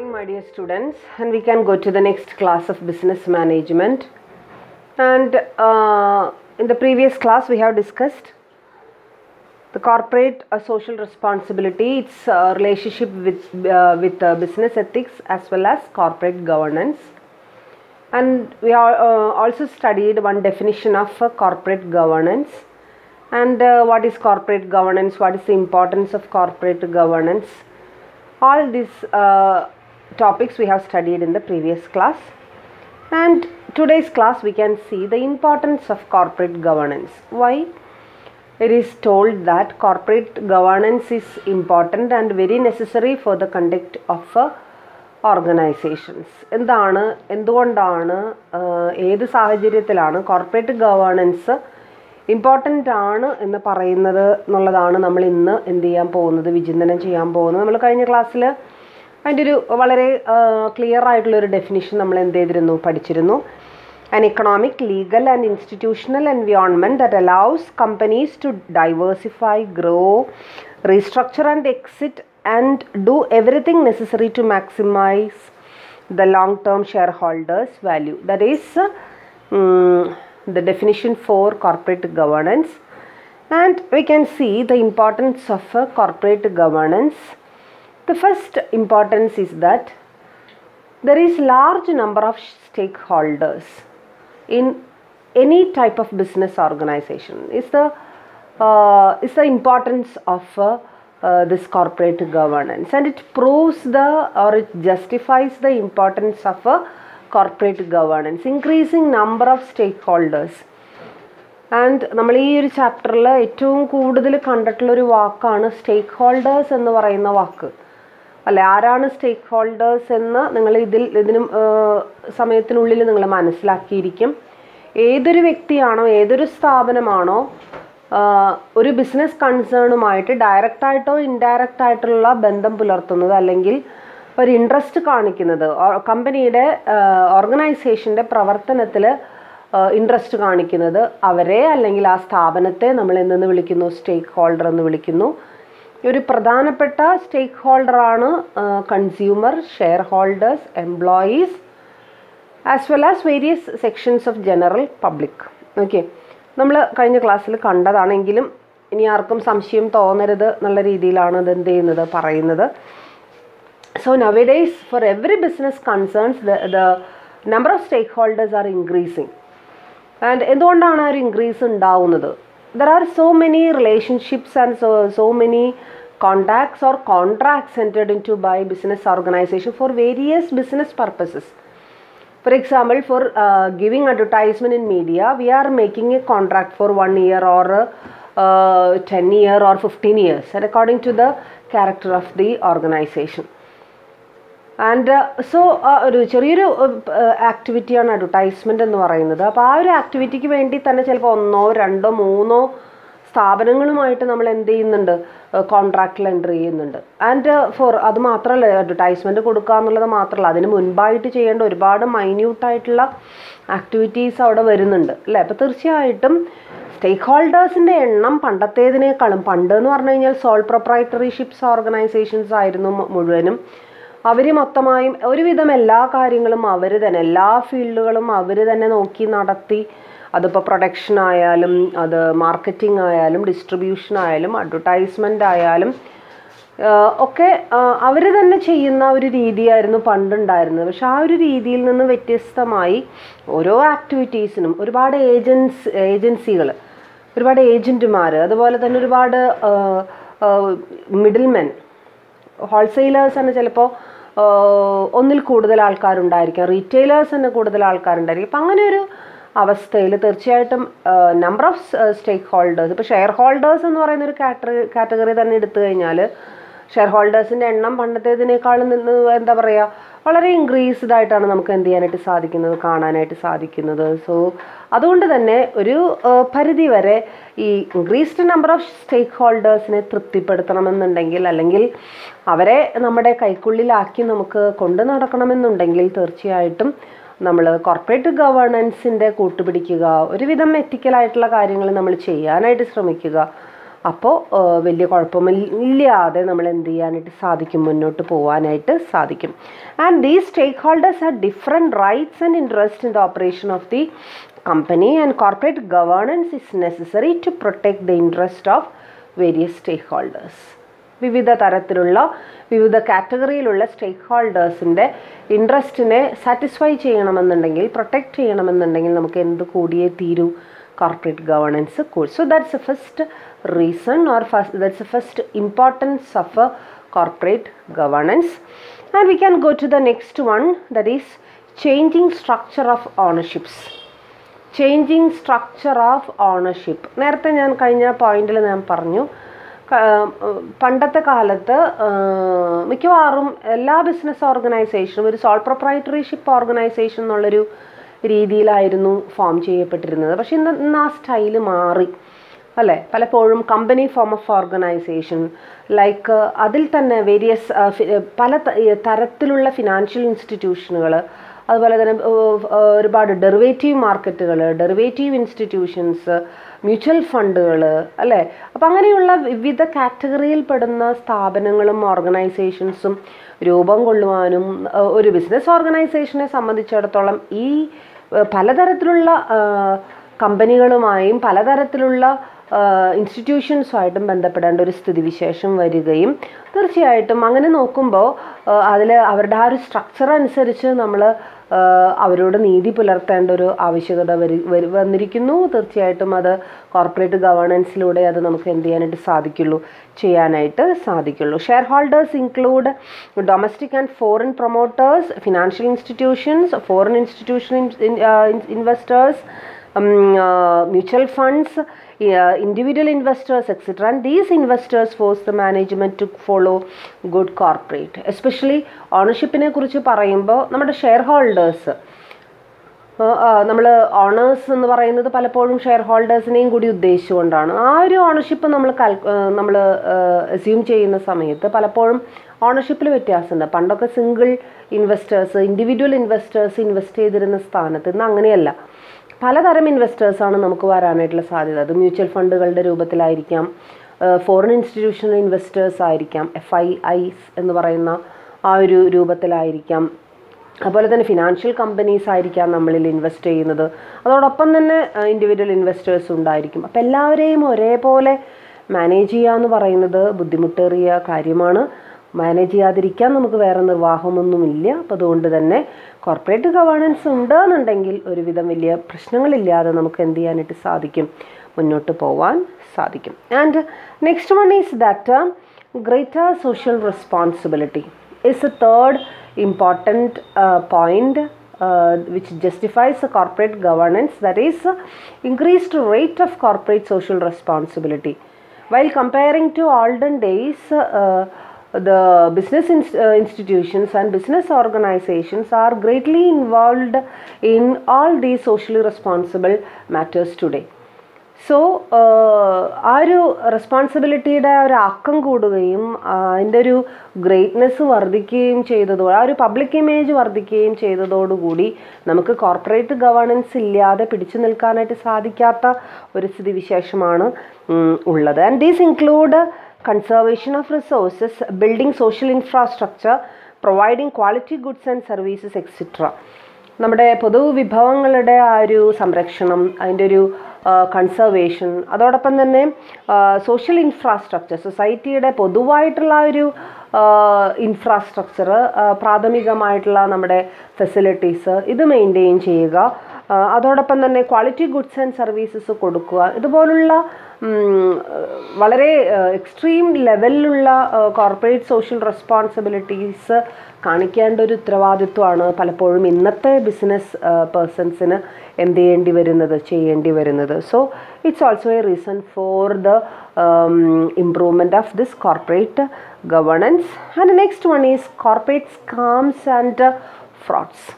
morning, my dear students, and we can go to the next class of business management. And in the previous class, we have discussed the corporate social responsibility, its relationship with business ethics as well as corporate governance. And we have also studied one definition of corporate governance. And what is corporate governance? What is the importance of corporate governance? All these topics we have studied in the previous class, and today's class we can see the importance of corporate governance. Why? It is told that corporate governance is important and very necessary for the conduct of organizations. എന്തുകൊണ്ടാണ് ഏത് സാഹചര്യത്തിലാണ് corporate governance important ആണ് എന്ന് പറയുന്നത് എന്നുള്ളതാണ് നമ്മൾ ഇന്ന് എന്ത് ചെയ്യാൻ പോകുന്നത്, വിചിന്തനം ചെയ്യാൻ പോകുന്നത്. നമ്മൾ കഴിഞ്ഞ ക്ലാസ്സിൽ അതിൻ്റെ ഒരു വളരെ ക്ലിയർ ആയിട്ടുള്ളൊരു ഡെഫിനിഷൻ നമ്മൾ എന്ത് ചെയ്തിരുന്നു, പഠിച്ചിരുന്നു. An economic, legal and institutional environment that allows companies to diversify, grow, restructure and exit and do everything necessary to maximize the long-term shareholders' value. That is the definition for corporate governance, and we can see the importance of corporate governance. The first importance is that there is large number of stakeholders in any type of business organization. Is the importance of this corporate governance, and it proves it justifies the importance of corporate governance, increasing number of stakeholders. And നമ്മൾ ഈ ഒരു ചാപ്റ്ററിൽ ഏറ്റവും കൂടുതൽ കണ്ടിട്ടുള്ളൊരു വാക്കാണ് സ്റ്റേക്ക് holders എന്ന് പറയുന്ന വാക്ക്. അല്ലെ, ആരാണ് സ്റ്റേക്ക് ഹോൾഡേഴ്സ് എന്ന് നിങ്ങൾ ഇതിനും സമയത്തിനുള്ളിൽ നിങ്ങൾ മനസ്സിലാക്കിയിരിക്കും. ഏതൊരു വ്യക്തിയാണോ ഏതൊരു സ്ഥാപനമാണോ ഒരു ബിസിനസ് കൺസേണുമായിട്ട് ഡയറക്റ്റായിട്ടോ ഇൻഡയറക്റ്റ് ആയിട്ടുള്ള ബന്ധം പുലർത്തുന്നത്, അല്ലെങ്കിൽ ഒരു ഇൻട്രസ്റ്റ് കാണിക്കുന്നത്, കമ്പനിയുടെ ഓർഗനൈസേഷൻ്റെ പ്രവർത്തനത്തിൽ ഇൻട്രസ്റ്റ് കാണിക്കുന്നത്, അവരെ അല്ലെങ്കിൽ ആ സ്ഥാപനത്തെ നമ്മൾ എന്തെന്ന് വിളിക്കുന്നു, സ്റ്റേക്ക് ഹോൾഡർ എന്ന് വിളിക്കുന്നു. ഒരു പ്രധാനപ്പെട്ട സ്റ്റേക്ക് ഹോൾഡറാണ് consumer, share holders, employees as well as various sections of general public. Okay, നമ്മൾ കഴിഞ്ഞ ക്ലാസ്സിൽ കണ്ടതാണെങ്കിലും ഇനി ആർക്കും സംശയം തോന്നരുത് എന്നുള്ള രീതിയിലാണ് ഇത് എന്ത് ചെയ്യുന്നത്, പറയുന്നത്. So nowadays, for every business concerns, the number of stakeholders are increasing. And എന്തുകൊണ്ടാണ് ആ ഒരു ഇൻക്രീസ് ഉണ്ടാവുന്നത്? There are so many relationships and so many contacts or contracts entered into by business organization for various business purposes. For example, for giving advertisement in media, we are making a contract for 1 year or 10 year or 15 years, and according to the character of the organization. And so ഒരു ചെറിയൊരു ആക്ടിവിറ്റിയാണ് advertisement എന്ന് പറയുന്നത്. അപ്പോൾ ആ ഒരു ആക്ടിവിറ്റിക്ക് വേണ്ടി തന്നെ ചിലപ്പോൾ 1, 2, 3 സ്ഥാപനങ്ങളുമായിട്ട് നമ്മൾ എന്ത് ചെയ്യുന്നുണ്ട്, കോൺട്രാക്റ്റിൽ എൻ്റർ ചെയ്യുന്നുണ്ട്. ആൻഡ് അത് മാത്രമല്ല, അഡ്വർടൈസ്മെൻറ്റ് കൊടുക്കുക എന്നുള്ളത് മാത്രമല്ല, അതിന് മുൻപായിട്ട് ചെയ്യേണ്ട ഒരുപാട് മൈന്യൂട്ടായിട്ടുള്ള ആക്ടിവിറ്റീസ് അവിടെ വരുന്നുണ്ട്, അല്ലേ? അപ്പോൾ തീർച്ചയായിട്ടും സ്റ്റേക്ക് ഹോൾഡേഴ്സിൻ്റെ എണ്ണം പണ്ടത്തേതിനേക്കാളും, പണ്ട് എന്ന് പറഞ്ഞു കഴിഞ്ഞാൽ സോൾ പ്രൊപ്രൈറ്ററിഷിപ്സ് ഓർഗനൈസേഷൻസ് ആയിരുന്നു മുഴുവനും. അവർ മൊത്തമായും ഒരുവിധം എല്ലാ കാര്യങ്ങളും അവർ തന്നെ, എല്ലാ ഫീൽഡുകളും അവർ തന്നെ നോക്കി നടത്തി. അതിപ്പോൾ പ്രൊഡക്ഷൻ ആയാലും, അത് മാർക്കറ്റിംഗ് ആയാലും, ഡിസ്ട്രിബ്യൂഷൻ ആയാലും, അഡ്വർടൈസ്മെൻ്റ് ആയാലും ഒക്കെ അവർ തന്നെ ചെയ്യുന്ന ഒരു രീതിയായിരുന്നു പണ്ടുണ്ടായിരുന്നത്. പക്ഷെ ആ ഒരു രീതിയിൽ നിന്ന് വ്യത്യസ്തമായി ഓരോ ആക്ടിവിറ്റീസിനും ഒരുപാട് ഏജൻസികൾ, ഒരുപാട് ഏജൻറ്റുമാർ, അതുപോലെ തന്നെ ഒരുപാട് മിഡിൽമെൻ, ഹോൾസെയിലേഴ്സ് തന്നെ ചിലപ്പോൾ ഒന്നിൽ കൂടുതൽ ആൾക്കാരുണ്ടായിരിക്കാം, റീറ്റെയിലേഴ്സ് തന്നെ കൂടുതൽ ആൾക്കാരുണ്ടായിരിക്കും. അപ്പം അങ്ങനെ ഒരു അവസ്ഥയിൽ തീർച്ചയായിട്ടും നമ്പർ ഓഫ് സ്റ്റേക്ക് ഹോൾഡേഴ്സ്, ഇപ്പോൾ ഷെയർ ഹോൾഡേഴ്സ് എന്ന് പറയുന്ന ഒരു കാറ്റഗറി തന്നെ എടുത്തു കഴിഞ്ഞാൽ ഷെയർ ഹോൾഡേഴ്സിൻ്റെ എണ്ണം പണ്ടത്തേതിനേക്കാളും എന്താ പറയുക, വളരെ ഇൻക്രീസ്ഡ് ആയിട്ടാണ് നമുക്ക് എന്ത് ചെയ്യാനായിട്ട് സാധിക്കുന്നത്, കാണാനായിട്ട് സാധിക്കുന്നത്. സോ അതുകൊണ്ട് തന്നെ ഒരു പരിധി വരെ ഈ ഇൻക്രീസ്ഡ് നമ്പർ ഓഫ് സ്റ്റേക്ക് ഹോൾഡേഴ്സിനെ തൃപ്തിപ്പെടുത്തണമെന്നുണ്ടെങ്കിൽ, അല്ലെങ്കിൽ അവരെ നമ്മുടെ കൈക്കുള്ളിലാക്കി നമുക്ക് കൊണ്ടു നടക്കണമെന്നുണ്ടെങ്കിൽ തീർച്ചയായിട്ടും നമ്മൾ കോർപ്പറേറ്റ് ഗവേണൻസിൻ്റെ കൂട്ടുപിടിക്കുക, ഒരുവിധം എത്തിക്കലായിട്ടുള്ള കാര്യങ്ങൾ നമ്മൾ ചെയ്യാനായിട്ട് ശ്രമിക്കുക. അപ്പോൾ വലിയ കുഴപ്പമില്ലാതെ നമ്മൾ എന്ത് ചെയ്യാനായിട്ട് സാധിക്കും, മുന്നോട്ട് പോകാനായിട്ട് സാധിക്കും. And these stakeholders have different rights and interest in the operation of the company, and corporate governance is necessary to protect the interest of various stakeholders. വിവിധ തരത്തിലുള്ള വിവിധ കാറ്റഗറിയിലുള്ള സ്റ്റേക്ക് ഹോൾഡേഴ്സിൻ്റെ ഇൻട്രസ്റ്റിനെ സാറ്റിസ്ഫൈ ചെയ്യണമെന്നുണ്ടെങ്കിൽ, പ്രൊട്ടക്റ്റ് ചെയ്യണമെന്നുണ്ടെങ്കിൽ നമുക്ക് എന്ത് കൂടിയേ തീരൂ, corporate governance course. So that's a first reason or that's a first importance of a corporate governance. And we can go to the next one, that is changing structure of ownerships. Changing structure of ownership. നേരത്തെ ഞാൻ കഴിഞ്ഞ പോയിന്റിൽ ഞാൻ പറഞ്ഞു, പണ്ടത്തെ കാലത്ത് മിക്കവാറും എല്ലാ ബിസിനസ് ഓർഗനൈസേഷനും ഒരു സോൾ പ്രൊപ്രൈറ്ററിഷിപ്പ് ഓർഗനൈസേഷൻ എന്നുള്ളൊരു രീതിയിലായിരുന്നു ഫോം ചെയ്യപ്പെട്ടിരുന്നത്. പക്ഷേ ഇന്ന് ആ സ്റ്റൈല് മാറി അല്ലേ. പലപ്പോഴും company form of organisation, like അതിൽ തന്നെ വേരിയസ് പല തരത്തിലുള്ള ഫിനാൻഷ്യൽ ഇൻസ്റ്റിറ്റ്യൂഷനുകൾ, അതുപോലെ തന്നെ ഒരുപാട് ഡെറിവേറ്റീവ് മാർക്കറ്റുകൾ, ഡെറിവേറ്റീവ് ഇൻസ്റ്റിറ്റ്യൂഷൻസ്, മ്യൂച്വൽ ഫണ്ടുകൾ അല്ലേ. അപ്പം അങ്ങനെയുള്ള വിവിധ കാറ്റഗറിയിൽ പെടുന്ന സ്ഥാപനങ്ങളും ഓർഗനൈസേഷൻസും രൂപം കൊള്ളുവാനും ഒരു ബിസിനസ് ഓർഗനൈസേഷനെ സംബന്ധിച്ചിടത്തോളം ഈ പലതരത്തിലുള്ള കമ്പനികളുമായും പലതരത്തിലുള്ള ഇൻസ്റ്റിറ്റ്യൂഷൻസുമായിട്ടും ബന്ധപ്പെടേണ്ട ഒരു സ്ഥിതിവിശേഷം വരികയും, തീർച്ചയായിട്ടും അങ്ങനെ നോക്കുമ്പോൾ അതിൽ അവരുടെ ആ ഒരു സ്ട്രക്ചർ അനുസരിച്ച് നമ്മൾ അവരോട് നീതി പുലർത്തേണ്ട ഒരു ആവശ്യകത വന്നിരിക്കുന്നു. തീർച്ചയായിട്ടും അത് കോർപ്പറേറ്റ് ഗവേണൻസിലൂടെ അത് നമുക്ക് എന്ത് ചെയ്യാനായിട്ട് സാധിക്കുള്ളൂ. Share holders include domestic and foreign promoters, financial institutions, foreign institution investors, mutual funds, individual investors, etc. And these investors force the management to follow good corporate. Especially ഓണർഷിപ്പിനെ കുറിച്ച് പറയുമ്പോൾ നമ്മുടെ ഷെയർ ഹോൾഡേഴ്സ്, നമ്മൾ owners എന്ന് പറയുന്നത് പലപ്പോഴും share ഹോൾഡേഴ്സിനെയും കൂടി ഉദ്ദേശിച്ചുകൊണ്ടാണ്. ആ ഒരു ഓണർഷിപ്പ് നമ്മൾ അസ്യൂം ചെയ്യുന്ന സമയത്ത് പലപ്പോഴും ഓണർഷിപ്പിൽ വ്യത്യാസമുണ്ട്. പണ്ടൊക്കെ single investors, individual investors invest ചെയ്തിരുന്ന സ്ഥാനത്ത് ഇന്ന് അങ്ങനെയല്ല. പലതരം ഇൻവെസ്റ്റേഴ്സാണ് നമുക്ക് വരാനായിട്ടുള്ള സാധ്യത. അത് മ്യൂച്വൽ ഫണ്ടുകളുടെ രൂപത്തിലായിരിക്കാം, ഫോറിൻ ഇൻസ്റ്റിറ്റ്യൂഷണൽ ഇൻവെസ്റ്റേഴ്സ് ആയിരിക്കാം, FIIs എന്ന് പറയുന്ന ആ ഒരു രൂപത്തിലായിരിക്കാം, അതുപോലെ തന്നെ ഫിനാൻഷ്യൽ കമ്പനീസ് ആയിരിക്കാം നമ്മളിൽ ഇൻവെസ്റ്റ് ചെയ്യുന്നത്. അതോടൊപ്പം തന്നെ ഇൻഡിവിജ്വൽ ഇൻവെസ്റ്റേഴ്സ് ഉണ്ടായിരിക്കും. അപ്പോൾ എല്ലാവരെയും ഒരേപോലെ മാനേജ് ചെയ്യുക എന്ന് പറയുന്നത് ബുദ്ധിമുട്ടേറിയ കാര്യമാണ്. മാനേജ് ചെയ്യാതിരിക്കാൻ നമുക്ക് വേറെ നിർവാഹമൊന്നുമില്ല. അപ്പോൾ അതുകൊണ്ട് തന്നെ കോർപ്പറേറ്റ് ഗവേണൻസ് ഉണ്ടെന്നുണ്ടെങ്കിൽ ഒരുവിധം വലിയ പ്രശ്നങ്ങളില്ലാതെ നമുക്ക് എന്ത് ചെയ്യാനായിട്ട് സാധിക്കും, മുന്നോട്ട് പോവാൻ സാധിക്കും. And next one is that greater social responsibility is a third important point which justifies the corporate governance, that is increased rate of corporate social responsibility. While comparing to olden days, the business institutions and business organizations are greatly involved in all these socially responsible matters today. So ആ ഒരു റെസ്പോൺസിബിലിറ്റിയുടെ ഒരു ആക്കം കൂടുകയും അതിൻ്റെ ഒരു greatness വർദ്ധിക്കുകയും ചെയ്തതോടെ, ആ ഒരു പബ്ലിക് ഇമേജ് വർദ്ധിക്കുകയും ചെയ്തതോടുകൂടി നമുക്ക് കോർപ്പറേറ്റ് ഗവേണൻസ് ഇല്ലാതെ പിടിച്ചു നിൽക്കാനായിട്ട് സാധിക്കാത്ത ഒരു സ്ഥിതിവിശേഷമാണ് ഉള്ളത്. And these include conservation of resources, building social infrastructure, providing quality goods and services etcetera. നമ്മുടെ പൊതുവിഭവങ്ങളുടെ ആ ഒരു സംരക്ഷണം, അതിൻ്റെ ഒരു കൺസർവേഷൻ, അതോടൊപ്പം തന്നെ സോഷ്യൽ ഇൻഫ്രാസ്ട്രക്ചർ, സൊസൈറ്റിയുടെ പൊതുവായിട്ടുള്ള ഒരു ഇൻഫ്രാസ്ട്രക്ചർ, പ്രാഥമികമായിട്ടുള്ള നമ്മുടെ ഫെസിലിറ്റീസ് ഇത് മെയിൻറ്റെയിൻ ചെയ്യുക, അതോടൊപ്പം തന്നെ ക്വാളിറ്റി ഗുഡ്സ് ആൻഡ് സർവീസസ് കൊടുക്കുക. ഇതുപോലുള്ള വളരെ എക്സ്ട്രീം ലെവലിലുള്ള കോർപ്പറേറ്റ് സോഷ്യൽ റെസ്പോൺസിബിലിറ്റീസ് കാണിക്കേണ്ട ഒരു ഉത്തരവാദിത്വമാണ് പലപ്പോഴും ഇന്നത്തെ ബിസിനസ് പേഴ്സൺസിന് ചെയ്യേണ്ടി വരുന്നത്. So it's also A reason for the improvement of this corporate governance. And next one is corporate scams and fruits.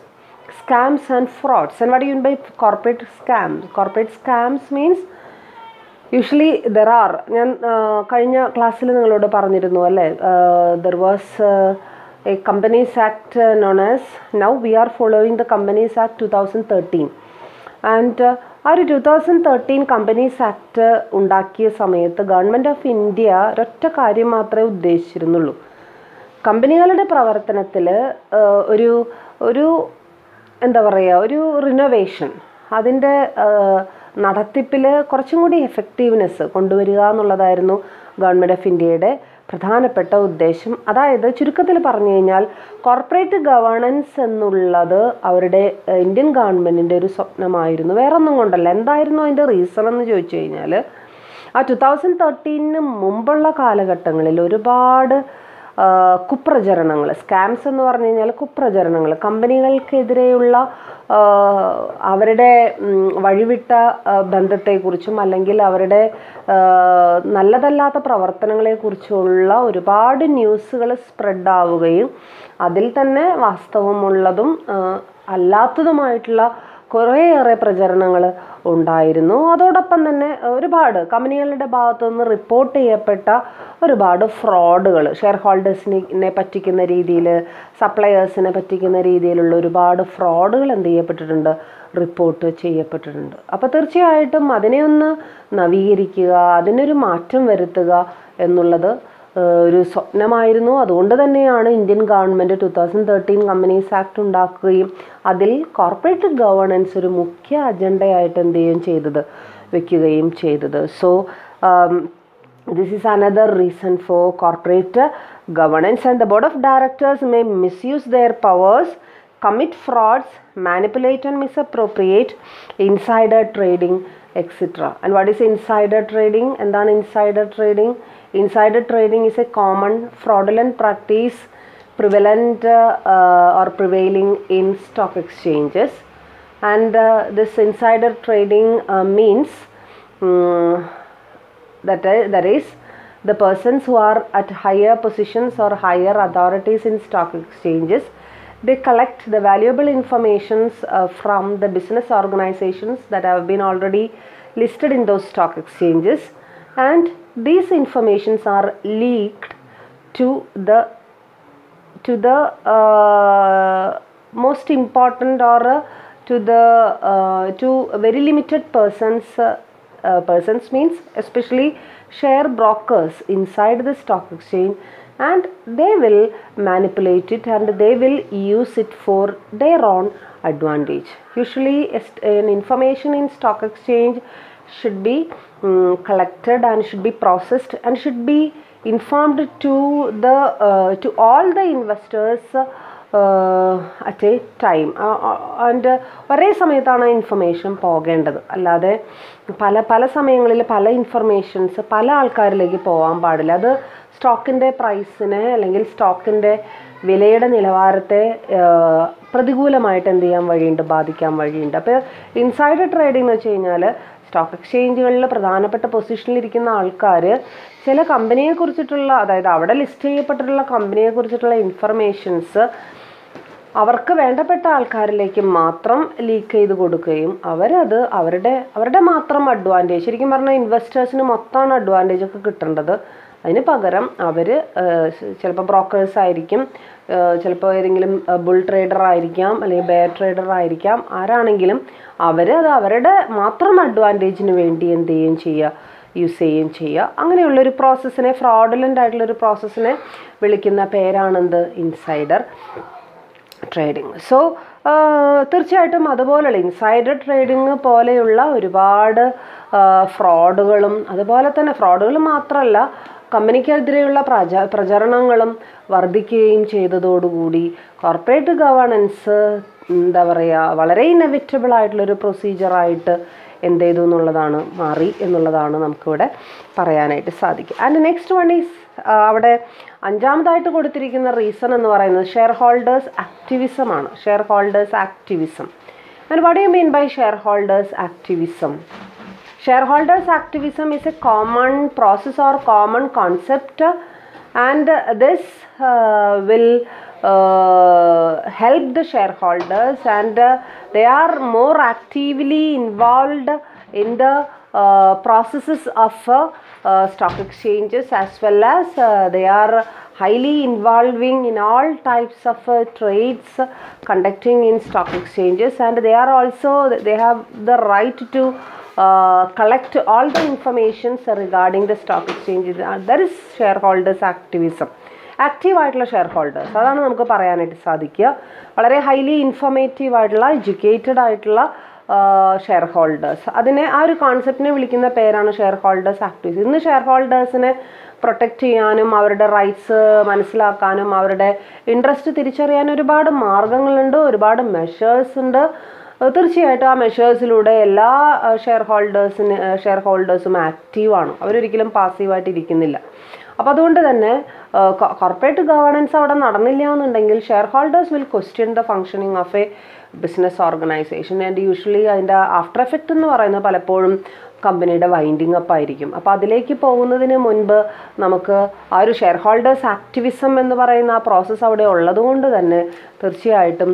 Scams and frauds. And what do you mean by corporate scams? Corporate scams means usually there are, ഞാൻ കഴിഞ്ഞ ക്ലാസ്സിൽ നിങ്ങളോട് പറഞ്ഞിരുന്നു അല്ലേ, there was a Companies Act known as, now we are following the Companies Act 2013, and ആ ഒരു 2013 companies act ഉണ്ടാക്കിയ സമയത്ത് ഗവൺമെൻറ് ഓഫ് ഇന്ത്യ ഒരൊറ്റ കാര്യം മാത്രമേ ഉദ്ദേശിച്ചിരുന്നുള്ളൂ. കമ്പനികളുടെ പ്രവർത്തനത്തിൽ ഒരു എന്താ പറയുക, ഒരു റിനോവേഷൻ, അതിൻ്റെ നടത്തിപ്പിൽ കുറച്ചും കൂടി എഫക്റ്റീവ്നെസ് കൊണ്ടുവരിക എന്നുള്ളതായിരുന്നു ഗവൺമെൻറ് ഓഫ് ഇന്ത്യയുടെ പ്രധാനപ്പെട്ട ഉദ്ദേശം. അതായത് ചുരുക്കത്തിൽ പറഞ്ഞു കഴിഞ്ഞാൽ കോർപ്പറേറ്റ് ഗവേണൻസ് എന്നുള്ളത് അവരുടെ ഇന്ത്യൻ ഗവൺമെൻറ്റിൻ്റെ ഒരു സ്വപ്നമായിരുന്നു. വേറെ ഒന്നും കൊണ്ടല്ല. എന്തായിരുന്നു അതിൻ്റെ റീസൺ എന്ന് ചോദിച്ചു കഴിഞ്ഞാൽ, ആ 2013 മുമ്പുള്ള കാലഘട്ടങ്ങളിൽ ഒരുപാട് കുപ്രചരണങ്ങൾ, സ്കാംസ് എന്ന് പറഞ്ഞു കഴിഞ്ഞാൽ കുപ്രചരണങ്ങൾ, കമ്പനികൾക്കെതിരെയുള്ള അവരുടെ വഴിവിട്ട ബന്ധത്തെക്കുറിച്ചും അല്ലെങ്കിൽ അവരുടെ നല്ലതല്ലാത്ത പ്രവർത്തനങ്ങളെക്കുറിച്ചുള്ള ഒരുപാട് ന്യൂസുകൾ സ്പ്രെഡ് ആവുകയും അതിൽ തന്നെ വാസ്തവമുള്ളതും അല്ലാത്തതുമായിട്ടുള്ള കുറേയേറെ പ്രചരണങ്ങൾ ഉണ്ടായിരുന്നു. അതോടൊപ്പം തന്നെ ഒരുപാട് കമ്പനികളുടെ ഭാഗത്തു നിന്ന് റിപ്പോർട്ട് ചെയ്യപ്പെട്ട ഒരുപാട് ഫ്രോഡുകൾ, ഷെയർ ഹോൾഡേഴ്സിനെ പറ്റിക്കുന്ന രീതിയിൽ, സപ്ലയേഴ്സിനെ പറ്റിക്കുന്ന രീതിയിലുള്ള ഒരുപാട് ഫ്രോഡുകൾ എന്ത് ചെയ്യപ്പെട്ടിട്ടുണ്ട്, റിപ്പോർട്ട് ചെയ്യപ്പെട്ടിട്ടുണ്ട്. അപ്പോൾ തീർച്ചയായിട്ടും അതിനെ ഒന്ന് നവീകരിക്കുക, അതിനൊരു മാറ്റം വരുത്തുക എന്നുള്ളത് ഒരു സ്വപ്നമായിരുന്നു. അതുകൊണ്ട് തന്നെയാണ് ഇന്ത്യൻ ഗവൺമെൻറ് 2013 കമ്പനീസ് ആക്ട് ഉണ്ടാക്കുകയും അതിൽ കോർപ്പറേറ്റ് ഗവേണൻസ് ഒരു മുഖ്യ അജണ്ടയായിട്ട് എന്ത് ചെയ്യുകയും ചെയ്തത്, വെക്കുകയും ചെയ്തത്. So this is another reason for corporate governance, and the board of directors may misuse their powers, commit frauds, manipulate and misappropriate, insider trading, etc. And what is insider trading? എന്താണ് insider trading? Insider trading is a common fraudulent practice prevalent or prevailing in stock exchanges, and this insider trading means that is the persons who are at higher positions or higher authorities in stock exchanges, they collect the valuable informations from the business organizations that have been already listed in those stock exchanges, and these informations are leaked to the most important or to very limited persons. Persons means especially share brokers inside the stock exchange, and they will manipulate it and they will use it for their own advantage. Usually an information in stock exchange should be collected and should be processed and should be informed to all the investors at a time, and ഒരേ സമയത്താണ് information പോകേണ്ടത്. അല്ലാതെ പല സമയങ്ങളിൽ പല informations പല ആൾക്കാരിലേക്ക് പോകാൻ പാടില്ല. അത് സ്റ്റോക്കിൻ്റെ പ്രൈസിനെ അല്ലെങ്കിൽ സ്റ്റോക്കിൻ്റെ വിലയുടെ നിലവാരത്തെ പ്രതികൂലമായിട്ട് എന്ത് ചെയ്യാൻ വഴിയുണ്ട്, ബാധിക്കാൻ വഴിയുണ്ട്. അപ്പോൾ ഇൻസൈഡർ ട്രേഡിംഗ് എന്ന് വെച്ച് കഴിഞ്ഞാൽ സ്റ്റോക്ക് എക്സ്ചേഞ്ചുകളിൽ പ്രധാനപ്പെട്ട പൊസിഷനിലിരിക്കുന്ന ആൾക്കാർ ചില കമ്പനിയെക്കുറിച്ചിട്ടുള്ള, അതായത് അവിടെ ലിസ്റ്റ് ചെയ്യപ്പെട്ടിട്ടുള്ള കമ്പനിയെക്കുറിച്ചിട്ടുള്ള ഇൻഫർമേഷൻസ് അവർക്ക് വേണ്ടപ്പെട്ട ആൾക്കാരിലേക്ക് മാത്രം ലീക്ക് ചെയ്ത് കൊടുക്കുകയും അവരത് അവരുടെ മാത്രം അഡ്വാൻറ്റേജ്, ശരിക്കും പറഞ്ഞാൽ ഇൻവെസ്റ്റേഴ്സിന് മൊത്തമാണ് അഡ്വാൻറ്റേജ് ഒക്കെ കിട്ടേണ്ടത്. അതിന് പകരം അവർ ചിലപ്പോൾ ബ്രോക്കേഴ്സ് ആയിരിക്കും, ചിലപ്പോൾ ഏതെങ്കിലും ബുൾ ട്രേഡർ ആയിരിക്കാം അല്ലെങ്കിൽ ബെയർ ട്രേഡർ ആയിരിക്കാം, ആരാണെങ്കിലും അവരത് അവരുടെ മാത്രം അഡ്വാൻറ്റേജിന് വേണ്ടി എന്ത് ചെയ്യുകയും ചെയ്യുക, യൂസ് ചെയ്യുകയും ചെയ്യുക. അങ്ങനെയുള്ളൊരു പ്രോസസ്സിനെ, ഫ്രോഡുലൻ്റ് ആയിട്ടുള്ളൊരു പ്രോസസ്സിനെ വിളിക്കുന്ന പേരാണെന്ത്, ഇൻസൈഡർ ട്രേഡിങ്. സോ തീർച്ചയായിട്ടും അതുപോലെയുള്ള ഇൻസൈഡർ ട്രേഡിങ് പോലെയുള്ള ഒരുപാട് ഫ്രോഡുകളും, അതുപോലെ തന്നെ ഫ്രോഡുകൾ മാത്രമല്ല കമ്പനിക്കെതിരെയുള്ള പ്രചരണങ്ങളും വർദ്ധിക്കുകയും ചെയ്തതോടുകൂടി കോർപ്പറേറ്റ് ഗവേണൻസ് എന്താ പറയുക, വളരെ ഇന്നെവിറ്റബിൾ ആയിട്ടുള്ളൊരു പ്രൊസീജിയറായിട്ട് എന്ത് ചെയ്തു എന്നുള്ളതാണ്, മാറി എന്നുള്ളതാണ് നമുക്കിവിടെ പറയാനായിട്ട് സാധിക്കും. ആൻഡ് നെക്സ്റ്റ് വൺ ഈസ്, അവിടെ അഞ്ചാമതായിട്ട് കൊടുത്തിരിക്കുന്ന റീസൺ എന്ന് പറയുന്നത് ഷെയർ ഹോൾഡേഴ്സ് ആക്ടിവിസം ആണ്. Shareholders activism. And what you mean by shareholders activism? Shareholders activism is a common process or common concept, and this will help the shareholders, and they are more actively involved in the processes of stock exchanges, as well as they are highly involving in all types of trades conducting in stock exchanges, and they have the right to collect all the information regarding the stock exchanges. That is shareholders activism. ആക്റ്റീവായിട്ടുള്ള share holders, അതാണ് നമുക്ക് പറയാനായിട്ട് സാധിക്കുക. വളരെ highly informative ആയിട്ടുള്ള educated ആയിട്ടുള്ള share holders, അതിനെ ആ ഒരു കോൺസെപ്റ്റിനെ വിളിക്കുന്ന പേരാണ് ഷെയർ ഹോൾഡേഴ്സ് ആക്ടിവിസ്റ്റ്. ഇന്ന് ഷെയർ ഹോൾഡേഴ്സിനെ പ്രൊട്ടക്റ്റ് ചെയ്യാനും അവരുടെ റൈറ്റ്സ് മനസ്സിലാക്കാനും അവരുടെ ഇൻട്രസ്റ്റ് തിരിച്ചറിയാനും ഒരുപാട് മാർഗങ്ങളുണ്ട്, ഒരുപാട് മെഷേഴ്സ് ഉണ്ട്. തീർച്ചയായിട്ടും ആ മെഷേഴ്സിലൂടെ എല്ലാ ഷെയർ ഹോൾഡേഴ്സും ആക്റ്റീവാണ്, അവരൊരിക്കലും പാസീവായിട്ട് ഇരിക്കുന്നില്ല. അപ്പോൾ അതുകൊണ്ട് തന്നെ കോർപ്പറേറ്റ് ഗവേണൻസ് അവിടെ നടന്നില്ല എന്നുണ്ടെങ്കിൽ share holders will question the functioning of A business organisation. And usually അതിൻ്റെ ആഫ്റ്റർ എഫക്റ്റ് എന്ന് പറയുന്നത് പലപ്പോഴും കമ്പനിയുടെ വൈൻഡിങ് അപ്പ് ആയിരിക്കും. അപ്പോൾ അതിലേക്ക് പോകുന്നതിന് മുൻപ് നമുക്ക് ആ ഒരു ഷെയർ ഹോൾഡേഴ്സ് ആക്ടിവിസം എന്ന് പറയുന്ന ആ പ്രോസസ്സ് അവിടെ ഉള്ളതുകൊണ്ട് തന്നെ തീർച്ചയായിട്ടും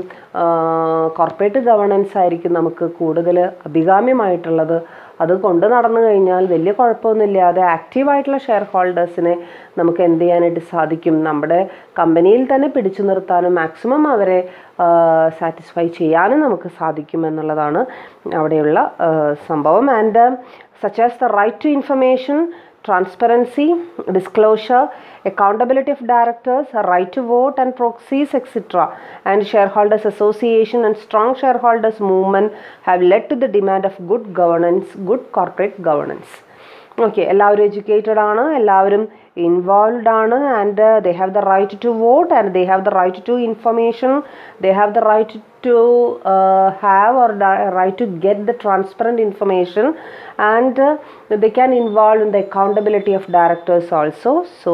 കോർപ്പറേറ്റ് ഗവേണൻസ് ആയിരിക്കും നമുക്ക് കൂടുതൽ അഭികാമ്യമായിട്ടുള്ളത്. അത് കൊണ്ട് നടന്നു കഴിഞ്ഞാൽ വലിയ കുഴപ്പമൊന്നുമില്ലാതെ ആക്റ്റീവായിട്ടുള്ള ഷെയർ ഹോൾഡേഴ്സിനെ നമുക്ക് എന്ത് ചെയ്യാനായിട്ട് സാധിക്കും, നമ്മുടെ കമ്പനിയിൽ തന്നെ പിടിച്ചു നിർത്താനും മാക്സിമം അവരെ സാറ്റിസ്ഫൈ ചെയ്യാനും നമുക്ക് സാധിക്കും എന്നുള്ളതാണ് അവിടെയുള്ള സംഭവം. And such as the right to information, transparency, disclosure, accountability of directors, right to vote and proxies, etc. and shareholders association and strong shareholders movement have led to the demand of good governance, good corporate governance. Okay, എല്ലാവരും educated ആണ്, എല്ലാവരും involved ആണ്, and they have the right to vote and they have the right to information, they have the right to have or right to get the transparent information, and they can involve in the accountability of directors also. So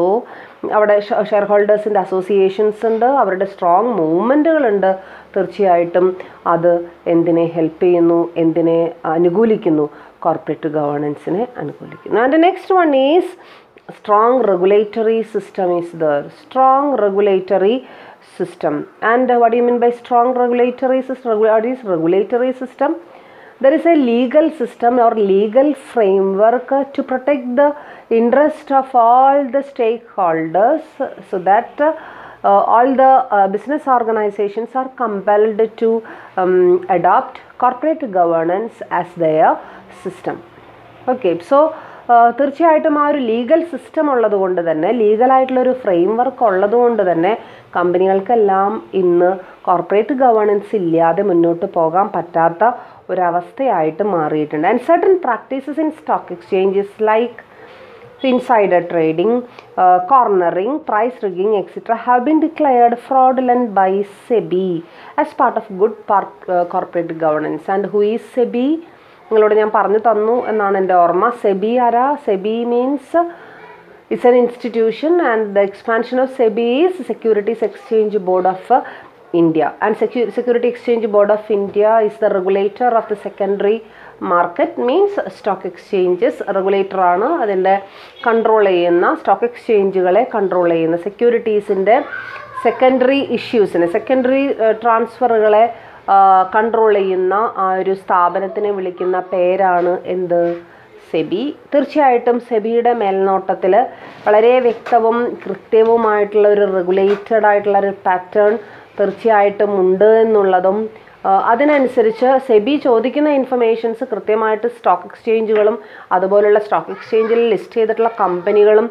അവിടെ share ഹോൾഡേഴ്സിൻ്റെ associations ഉണ്ട്, അവരുടെ strong മൂവ്മെൻറ്റുകളുണ്ട്. തീർച്ചയായിട്ടും അത് എന്തിനെ help ചെയ്യുന്നു, എന്തിനെ അനുകൂലിക്കുന്നു, corporate ഗവേണൻസിനെ അനുകൂലിക്കുന്നു. And next one is strong regulatory system is there. Strong regulatory system. And what do you mean by strong regulatory system? What is regulatory system? There is a legal system or legal framework to protect the interest of all the stakeholders, so that all the business organizations are compelled to adopt corporate governance as their system. Okay, so തീർച്ചയായിട്ടും ആ ഒരു legal system ഉള്ളത് കൊണ്ട് തന്നെ, ലീഗലായിട്ടുള്ളൊരു frame work ഉള്ളത് കൊണ്ട് തന്നെ കമ്പനികൾക്കെല്ലാം ഇന്ന് കോർപ്പറേറ്റ് ഗവേണൻസ് ഇല്ലാതെ മുന്നോട്ട് പോകാൻ പറ്റാത്ത ഒരവസ്ഥയായിട്ട് മാറിയിട്ടുണ്ട്. And certain practices in stock exchanges like insider trading, cornering, price rigging, etc. have been declared fraudulent by SEBI as part of good corporate governance. And who is SEBI? നിങ്ങളോട് ഞാൻ പറഞ്ഞു തന്നു എന്നാണ് എൻ്റെ ഓർമ്മ. സെബി ആരാ? SEBI means it's an institution, and the expansion of SEBI is Securities Exchange Board of India. And Security Exchange Board of India is the regulator of the secondary market, means stock exchanges റെഗുലേറ്ററാണ്. അതിൻ്റെ control ചെയ്യുന്ന, സ്റ്റോക്ക് എക്സ്ചേഞ്ചുകളെ control ചെയ്യുന്ന, സെക്യൂരിറ്റീസിൻ്റെ secondary ഇഷ്യൂസിനെ, secondary ട്രാൻസ്ഫറുകളെ control ചെയ്യുന്ന ആ ഒരു സ്ഥാപനത്തിനെ വിളിക്കുന്ന പേരാണ് എന്ത്? സെബി. തീർച്ചയായിട്ടും സെബിയുടെ മേൽനോട്ടത്തിൽ വളരെ വ്യക്തവും കൃത്യവുമായിട്ടുള്ള ഒരു റെഗുലേറ്റഡ് ആയിട്ടുള്ള ഒരു പാറ്റേൺ തീർച്ചയായിട്ടും ഉണ്ട് എന്നുള്ളതും, അതിനനുസരിച്ച് സെബി ചോദിക്കുന്ന ഇൻഫർമേഷൻസ് കൃത്യമായിട്ട് സ്റ്റോക്ക് എക്സ്ചേഞ്ചുകളും അതുപോലുള്ള സ്റ്റോക്ക് എക്സ്ചേഞ്ചിൽ ലിസ്റ്റ് ചെയ്തിട്ടുള്ള കമ്പനികളും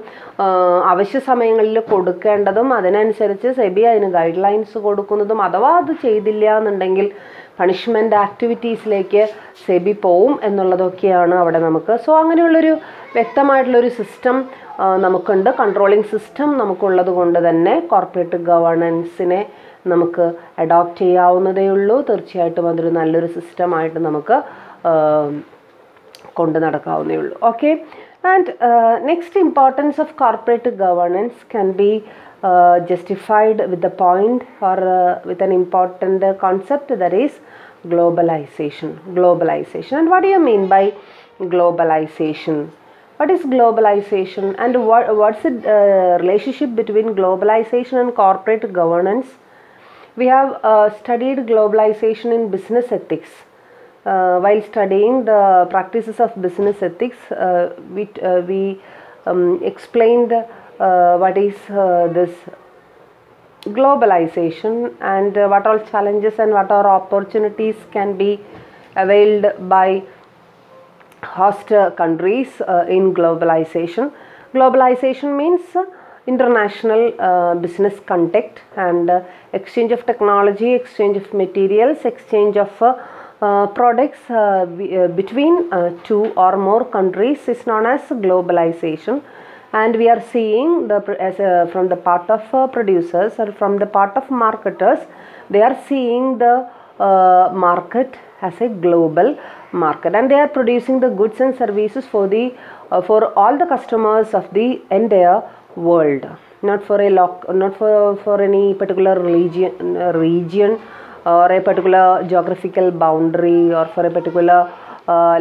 അവശ്യ സമയങ്ങളിൽ കൊടുക്കേണ്ടതും, അതിനനുസരിച്ച് സെബി അതിന് ഗൈഡ് ലൈൻസ് കൊടുക്കുന്നതും, അഥവാ അത് ചെയ്തില്ല എന്നുണ്ടെങ്കിൽ പണിഷ്മെൻ്റ് ആക്ടിവിറ്റീസിലേക്ക് സെബി പോവും എന്നുള്ളതൊക്കെയാണ് അവിടെ നമുക്ക്. സോ അങ്ങനെയുള്ളൊരു വ്യക്തമായിട്ടുള്ളൊരു സിസ്റ്റം നമുക്കുണ്ട്, കൺട്രോളിങ് സിസ്റ്റം നമുക്കുള്ളത് കൊണ്ട് തന്നെ കോർപ്പറേറ്റ് ഗവേണൻസിനെ നമുക്ക് അഡോപ്റ്റ് ചെയ്യാവുന്നതേ ഉള്ളൂ. തീർച്ചയായിട്ടും അതൊരു നല്ലൊരു സിസ്റ്റമായിട്ട് നമുക്ക് കൊണ്ടു നടക്കാവുന്നേ ഉള്ളൂ. Okay, and next importance of corporate governance can be justified with the point or with an important concept, that is globalization. And what do you mean by globalization? What is globalization, and what's the relationship between globalization and corporate governance? We have studied globalization in business ethics. While studying the practices of business ethics, we explained what is this globalization, and what all challenges and what all opportunities can be availed by host countries in globalization. Globalization means international business contact and exchange of technology, exchange of materials, exchange of products between two or more countries is known as globalization. And we are seeing from the part of producers or from the part of marketers, they are seeing the market as a global market, and they are producing the goods and services for all the customers of the entire world, not for any particular region or a particular geographical boundary or for a particular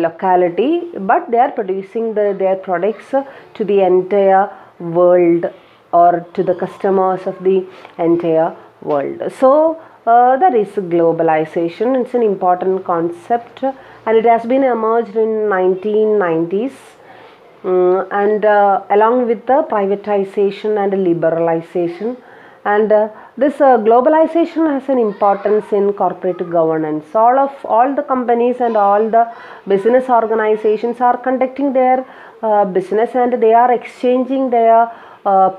locality, but they are producing their products to the entire world or to the customers of the entire world. So that is globalization. It's an important concept, and it has been emerged in 1990s, and along with the privatization and liberalization. And this globalization has an importance in corporate governance. All the companies and all the business organizations are conducting their business, and they are exchanging their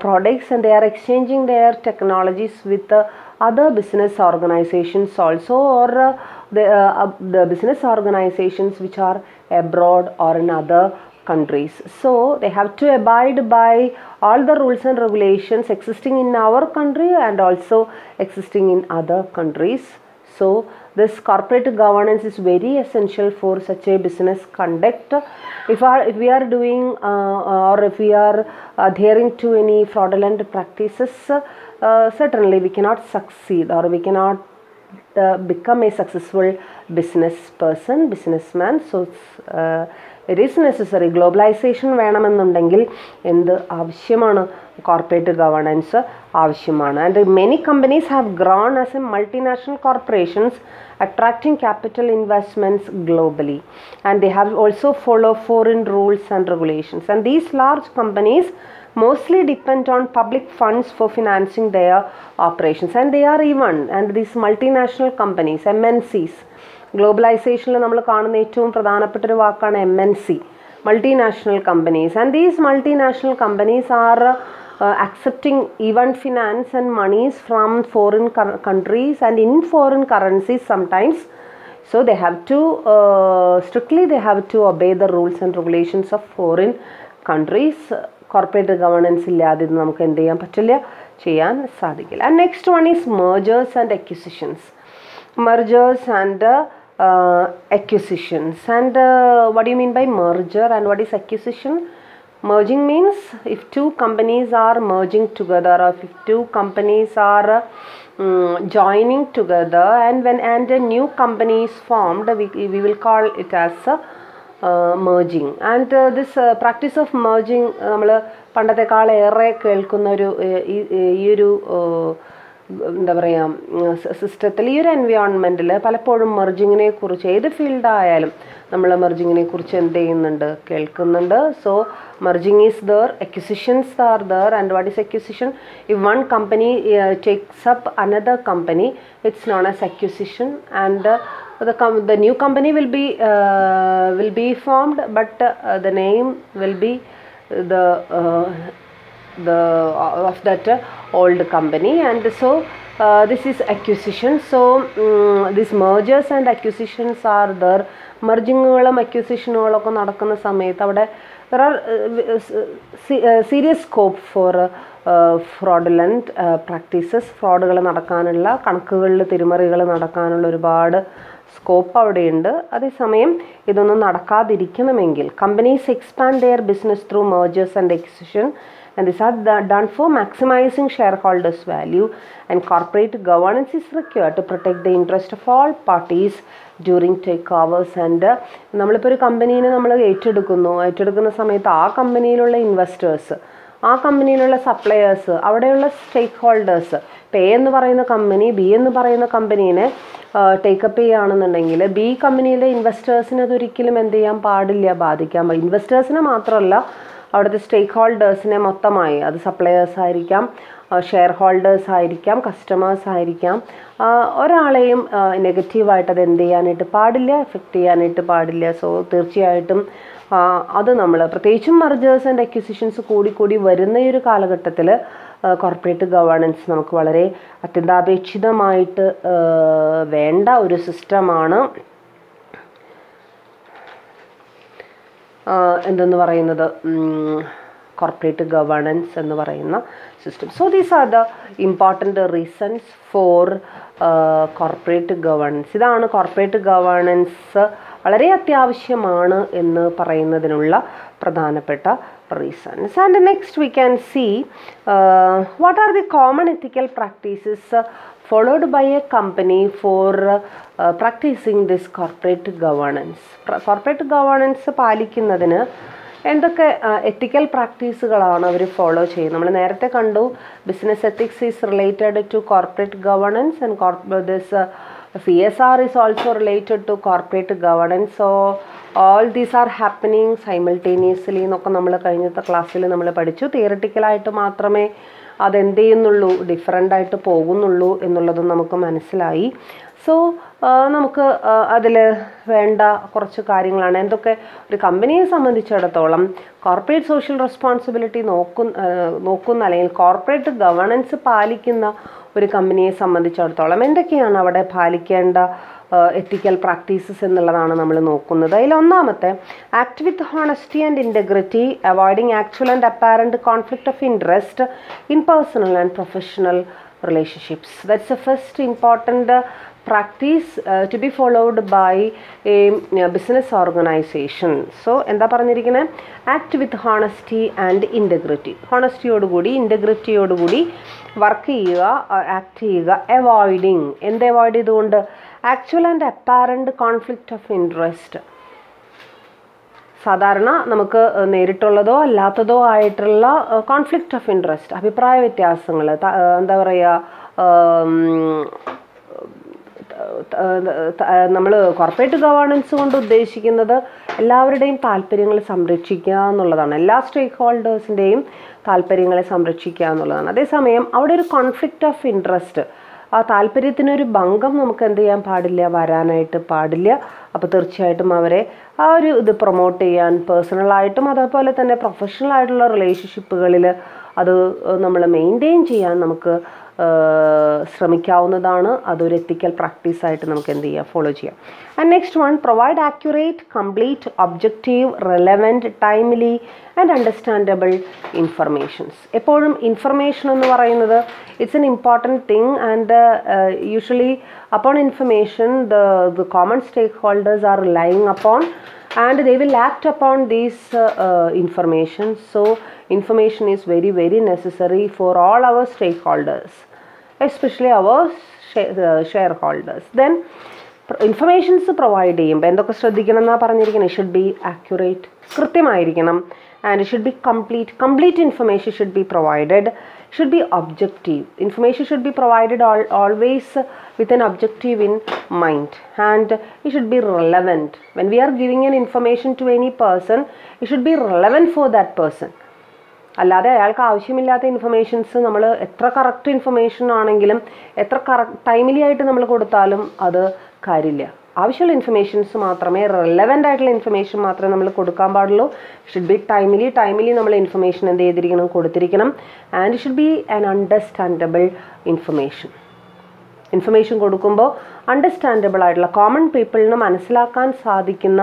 products, and they are exchanging their technologies with other business organizations also, or the business organizations which are abroad or in other countries. So they have to abide by all the rules and regulations existing in our country and also existing in other countries. So this corporate governance is very essential for such a business conduct. If we are doing or if we are adhering to any fraudulent practices, certainly we cannot succeed, or we cannot become a successful businessman. So it is necessary. Globalization വേണമെന്നുണ്ടെങ്കിൽ എന്ത് ആവശ്യമാണ്? Corporate governance ആവശ്യമാണ്. And many companies have grown as a multinational corporations, attracting capital investments globally, and they have also follow foreign rules and regulations. And these large companies mostly depend on public funds for financing their operations, and these multinational companies, MNCs, globalizationil nammal കാണുന്ന ഏറ്റവും പ്രധാനപ്പെട്ട ഒരു വാക്കാണ് MNC, multinational companies. And these multinational companies are accepting even finance and monies from foreign countries and in foreign currencies sometimes. So they have to strictly obey the rules and regulations of foreign countries. Corporate governance ഇല്ലാതെ ഇത് നമുക്ക് എന്ത് ചെയ്യാൻ പറ്റില്ല, ചെയ്യാൻ സാധിക്കില്ല. And next one is mergers and acquisitions. Mergers and acquisitions. And what do you mean by merger and what is acquisition? Merging means if two companies are merging together, or if two companies are joining together, and a new company is formed, we will call it as merging. And this practice of merging നമ്മൾ പണ്ടത്തെക്കാളേറെ കേൾക്കുന്ന ഈ ഒരു എന്താ പറയുക സിസ്റ്റത്തിൽ, ഈ ഒരു എൻവയോൺമെൻറ്റിൽ പലപ്പോഴും മെർജിങ്ങിനെ കുറിച്ച് ഏത് ഫീൽഡായാലും നമ്മൾ മെർജിങ്ങിനെ കുറിച്ച് എന്ത് ചെയ്യുന്നുണ്ട്, കേൾക്കുന്നുണ്ട്. So merging is there, acquisitions are there. And what is acquisition? If one company takes up another company, it's known as acquisition. And the new company will be formed, but the name will be of that old company. And so this is acquisition. So these mergers and acquisitions are there. മെർജിങ്ങുകളും അക്വിസിഷനുകളും ഒക്കെ നടക്കുന്ന സമയത്ത് അവിടെ there are serious scope for fraudulent practices. ഫ്രോഡുകൾ നടക്കാനുള്ള, കണക്കുകളിൽ തിരിമറികൾ നടക്കാനുള്ള ഒരുപാട് scope അവിടെയുണ്ട്. അതേസമയം ഇതൊന്നും നടക്കാതിരിക്കണമെങ്കിൽ companies expand their business through mergers and acquisition, and these are done for maximizing shareholders' value, and corporate governance is required to protect the interest of all parties during takeovers. And നമ്മളിപ്പോൾ ഒരു കമ്പനീനെ നമ്മൾ ഏറ്റെടുക്കുന്ന സമയത്ത് ആ കമ്പനിയിലുള്ള investors, ആ കമ്പനിയിലുള്ള suppliers, അവിടെയുള്ള സ്റ്റേക്ക് holders, ഇപ്പോൾ A എന്ന് പറയുന്ന കമ്പനി ബി എന്ന് പറയുന്ന കമ്പനീനെ ടേക്കപ്പ് ചെയ്യുകയാണെന്നുണ്ടെങ്കിൽ ബി കമ്പനിയിലെ ഇൻവെസ്റ്റേഴ്സിന് അതൊരിക്കലും എന്ത് ചെയ്യാൻ പാടില്ല, ബാധിക്കാൻ പാടില്ല. ഇൻവെസ്റ്റേഴ്സിനെ മാത്രമല്ല, അവിടുത്തെ സ്റ്റേക്ക് ഹോൾഡേഴ്സിനെ മൊത്തമായി, അത് സപ്ലയേഴ്സ് ആയിരിക്കാം, ഷെയർ ഹോൾഡേഴ്സ് ആയിരിക്കാം, കസ്റ്റമേഴ്സ് ആയിരിക്കാം, ഒരാളെയും നെഗറ്റീവായിട്ട് അത് എന്ത് ചെയ്യാനായിട്ട് പാടില്ല, എഫക്റ്റ് ചെയ്യാനായിട്ട് പാടില്ല. സോ തീർച്ചയായിട്ടും അത് നമ്മൾ പ്രത്യേകിച്ചും മർജേഴ്സ് ആൻഡ് അക്വിസിഷൻസ് കൂടി വരുന്ന ഈ ഒരു കാലഘട്ടത്തിൽ കോർപ്പറേറ്റ് ഗവേണൻസ് നമുക്ക് വളരെ അത്യന്താപേക്ഷിതമായിട്ട് വേണ്ട ഒരു സിസ്റ്റമാണ് എന്തെന്ന് പറയുന്നത്, കോർപ്പറേറ്റ് ഗവേണൻസ് എന്ന് പറയുന്ന system. So these are the important reasons for corporate governance. ഇതാണ് കോർപ്പറേറ്റ് ഗവേണൻസ് വളരെ അത്യാവശ്യമാണ് എന്ന് പറയുന്നതിനുള്ള പ്രധാനപ്പെട്ട reasons. And next we can see what are the common ethical practices followed by a company for practicing this corporate governance. Corporate governance പാലിക്കുന്നതിന് എന്തൊക്കെ എത്തിക്കൽ പ്രാക്ടീസുകളാണ് അവർ follow ചെയ്യുന്നത്? നമ്മൾ നേരത്തെ കണ്ടു, business ethics is related to corporate governance and this CSR is also related to corporate governance. So all these are happening simultaneously എന്നൊക്കെ നമ്മൾ കഴിഞ്ഞത്തെ ക്ലാസ്സിൽ നമ്മൾ പഠിച്ചു. തിയറിറ്റിക്കലായിട്ട് മാത്രമേ അതെന്ത് ചെയ്യുന്നുള്ളൂ, ഡിഫറൻ്റ് ആയിട്ട് പോകുന്നുള്ളൂ എന്നുള്ളതും നമുക്ക് മനസ്സിലായി. സോ നമുക്ക് അതിൽ വേണ്ട കുറച്ച് കാര്യങ്ങളാണ്. എന്തൊക്കെ ഒരു കമ്പനിയെ സംബന്ധിച്ചിടത്തോളം കോർപ്പറേറ്റ് സോഷ്യൽ റെസ്പോൺസിബിലിറ്റി നോക്കുന്ന അല്ലെങ്കിൽ കോർപ്പറേറ്റ് ഗവേണൻസ് പാലിക്കുന്ന ഒരു കമ്പനിയെ സംബന്ധിച്ചിടത്തോളം എന്തൊക്കെയാണ് അവിടെ പാലിക്കേണ്ട എത്തിക്കൽ പ്രാക്ടീസസ് എന്നുള്ളതാണ് നമ്മൾ നോക്കുന്നത്. അതിൽ ഒന്നാമത്തെ, act with honesty and integrity, avoiding actual and apparent conflict of interest in personal and professional relationships. That's the first important practice to be followed by a business organization. So എന്താ പറഞ്ഞിരിക്കുന്നത്? Act with honesty and integrity. ഹോണസ്റ്റിയോടുകൂടി ഇൻറ്റഗ്രിറ്റിയോടുകൂടി work ചെയ്യുക, act ചെയ്യുക. Avoiding, എന്ത് avoid ചെയ്തുകൊണ്ട്? Actual and apparent conflict of interest. സാധാരണ നമുക്ക് നേരിട്ടുള്ളതോ അല്ലാത്തതോ ആയിട്ടുള്ള കോൺഫ്ലിക്റ്റ് ഓഫ് ഇൻട്രസ്റ്റ്, അഭിപ്രായ വ്യത്യാസങ്ങൾ, എന്താ പറയുക, നമ്മൾ കോർപ്പറേറ്റ് ഗവേണൻസ് കൊണ്ട് ഉദ്ദേശിക്കുന്നത് എല്ലാവരുടെയും താല്പര്യങ്ങൾ സംരക്ഷിക്കുക എന്നുള്ളതാണ്. എല്ലാ സ്റ്റേക്ക് ഹോൾഡേഴ്സിൻ്റെയും താല്പര്യങ്ങളെ സംരക്ഷിക്കുക എന്നുള്ളതാണ്. അതേസമയം അവിടെ ഒരു കോൺഫ്ലിക്റ്റ് ഓഫ് ഇൻട്രസ്റ്റ്, ആ താല്പര്യത്തിനൊരു ഭംഗം നമുക്ക് എന്ത് ചെയ്യാൻ പാടില്ല, വരാനായിട്ട് പാടില്ല. അപ്പോൾ തീർച്ചയായിട്ടും അവരെ ആ ഒരു ഇത് പ്രൊമോട്ട് ചെയ്യാൻ പേഴ്സണലായിട്ടും അതേപോലെ തന്നെ പ്രൊഫഷണൽ ആയിട്ടുള്ള റിലേഷൻഷിപ്പുകളിൽ അത് നമ്മൾ മെയിൻറ്റെയിൻ ചെയ്യാൻ നമുക്ക് ശ്രമിക്കാവുന്നതാണ്. അതൊരു എത്തിക്കൽ പ്രാക്ടീസായിട്ട് നമുക്ക് എന്ത് ചെയ്യാം, ഫോളോ ചെയ്യാം. And next one, provide accurate, complete, objective, relevant, timely and understandable informations. എപ്പോഴും ഇൻഫർമേഷൻ എന്ന് പറയുന്നത് it's an important thing and usually upon information the common stakeholders are relying upon and they will act upon these information. So information is very very necessary for all our stakeholders, especially our shareholders. Then informations provide ചെയ്യുമ്പോൾ എന്തൊക്കെ ശ്രദ്ധിക്കണം എന്നാണ് പറഞ്ഞിരിക്കുന്നത്? Should be accurate, കൃത്യമായിരിക്കണം. And should be complete information should be provided. Should be objective. Information should be provided always with an objective in mind, and it should be relevant. When we are giving an information to any person, it should be relevant for that person. അല്ലാതെ അയാൾക്ക് ആവശ്യമില്ലാത്ത informations നമ്മൾ എത്ര correct information ആണെങ്കിലും എത്ര timely ആയിട്ട് നമ്മൾ കൊടുത്താലും അത് കാര്യമില്ല. ആവശ്യമുള്ള ഇൻഫർമേഷൻസ് മാത്രമേ, റെലവൻ്റ് ആയിട്ടുള്ള ഇൻഫർമേഷൻ മാത്രമേ നമ്മൾ കൊടുക്കാൻ പാടുള്ളൂ. ഷുഡ് ബി ടൈംലി നമ്മൾ ഇൻഫർമേഷൻ എന്ത് ചെയ്തിരിക്കണം, കൊടുത്തിരിക്കണം. And should be an understandable information കൊടുക്കുമ്പോൾ അണ്ടർസ്റ്റാൻഡബിൾ ആയിട്ടുള്ള കോമൺ പീപ്പിളിന് മനസ്സിലാക്കാൻ സാധിക്കുന്ന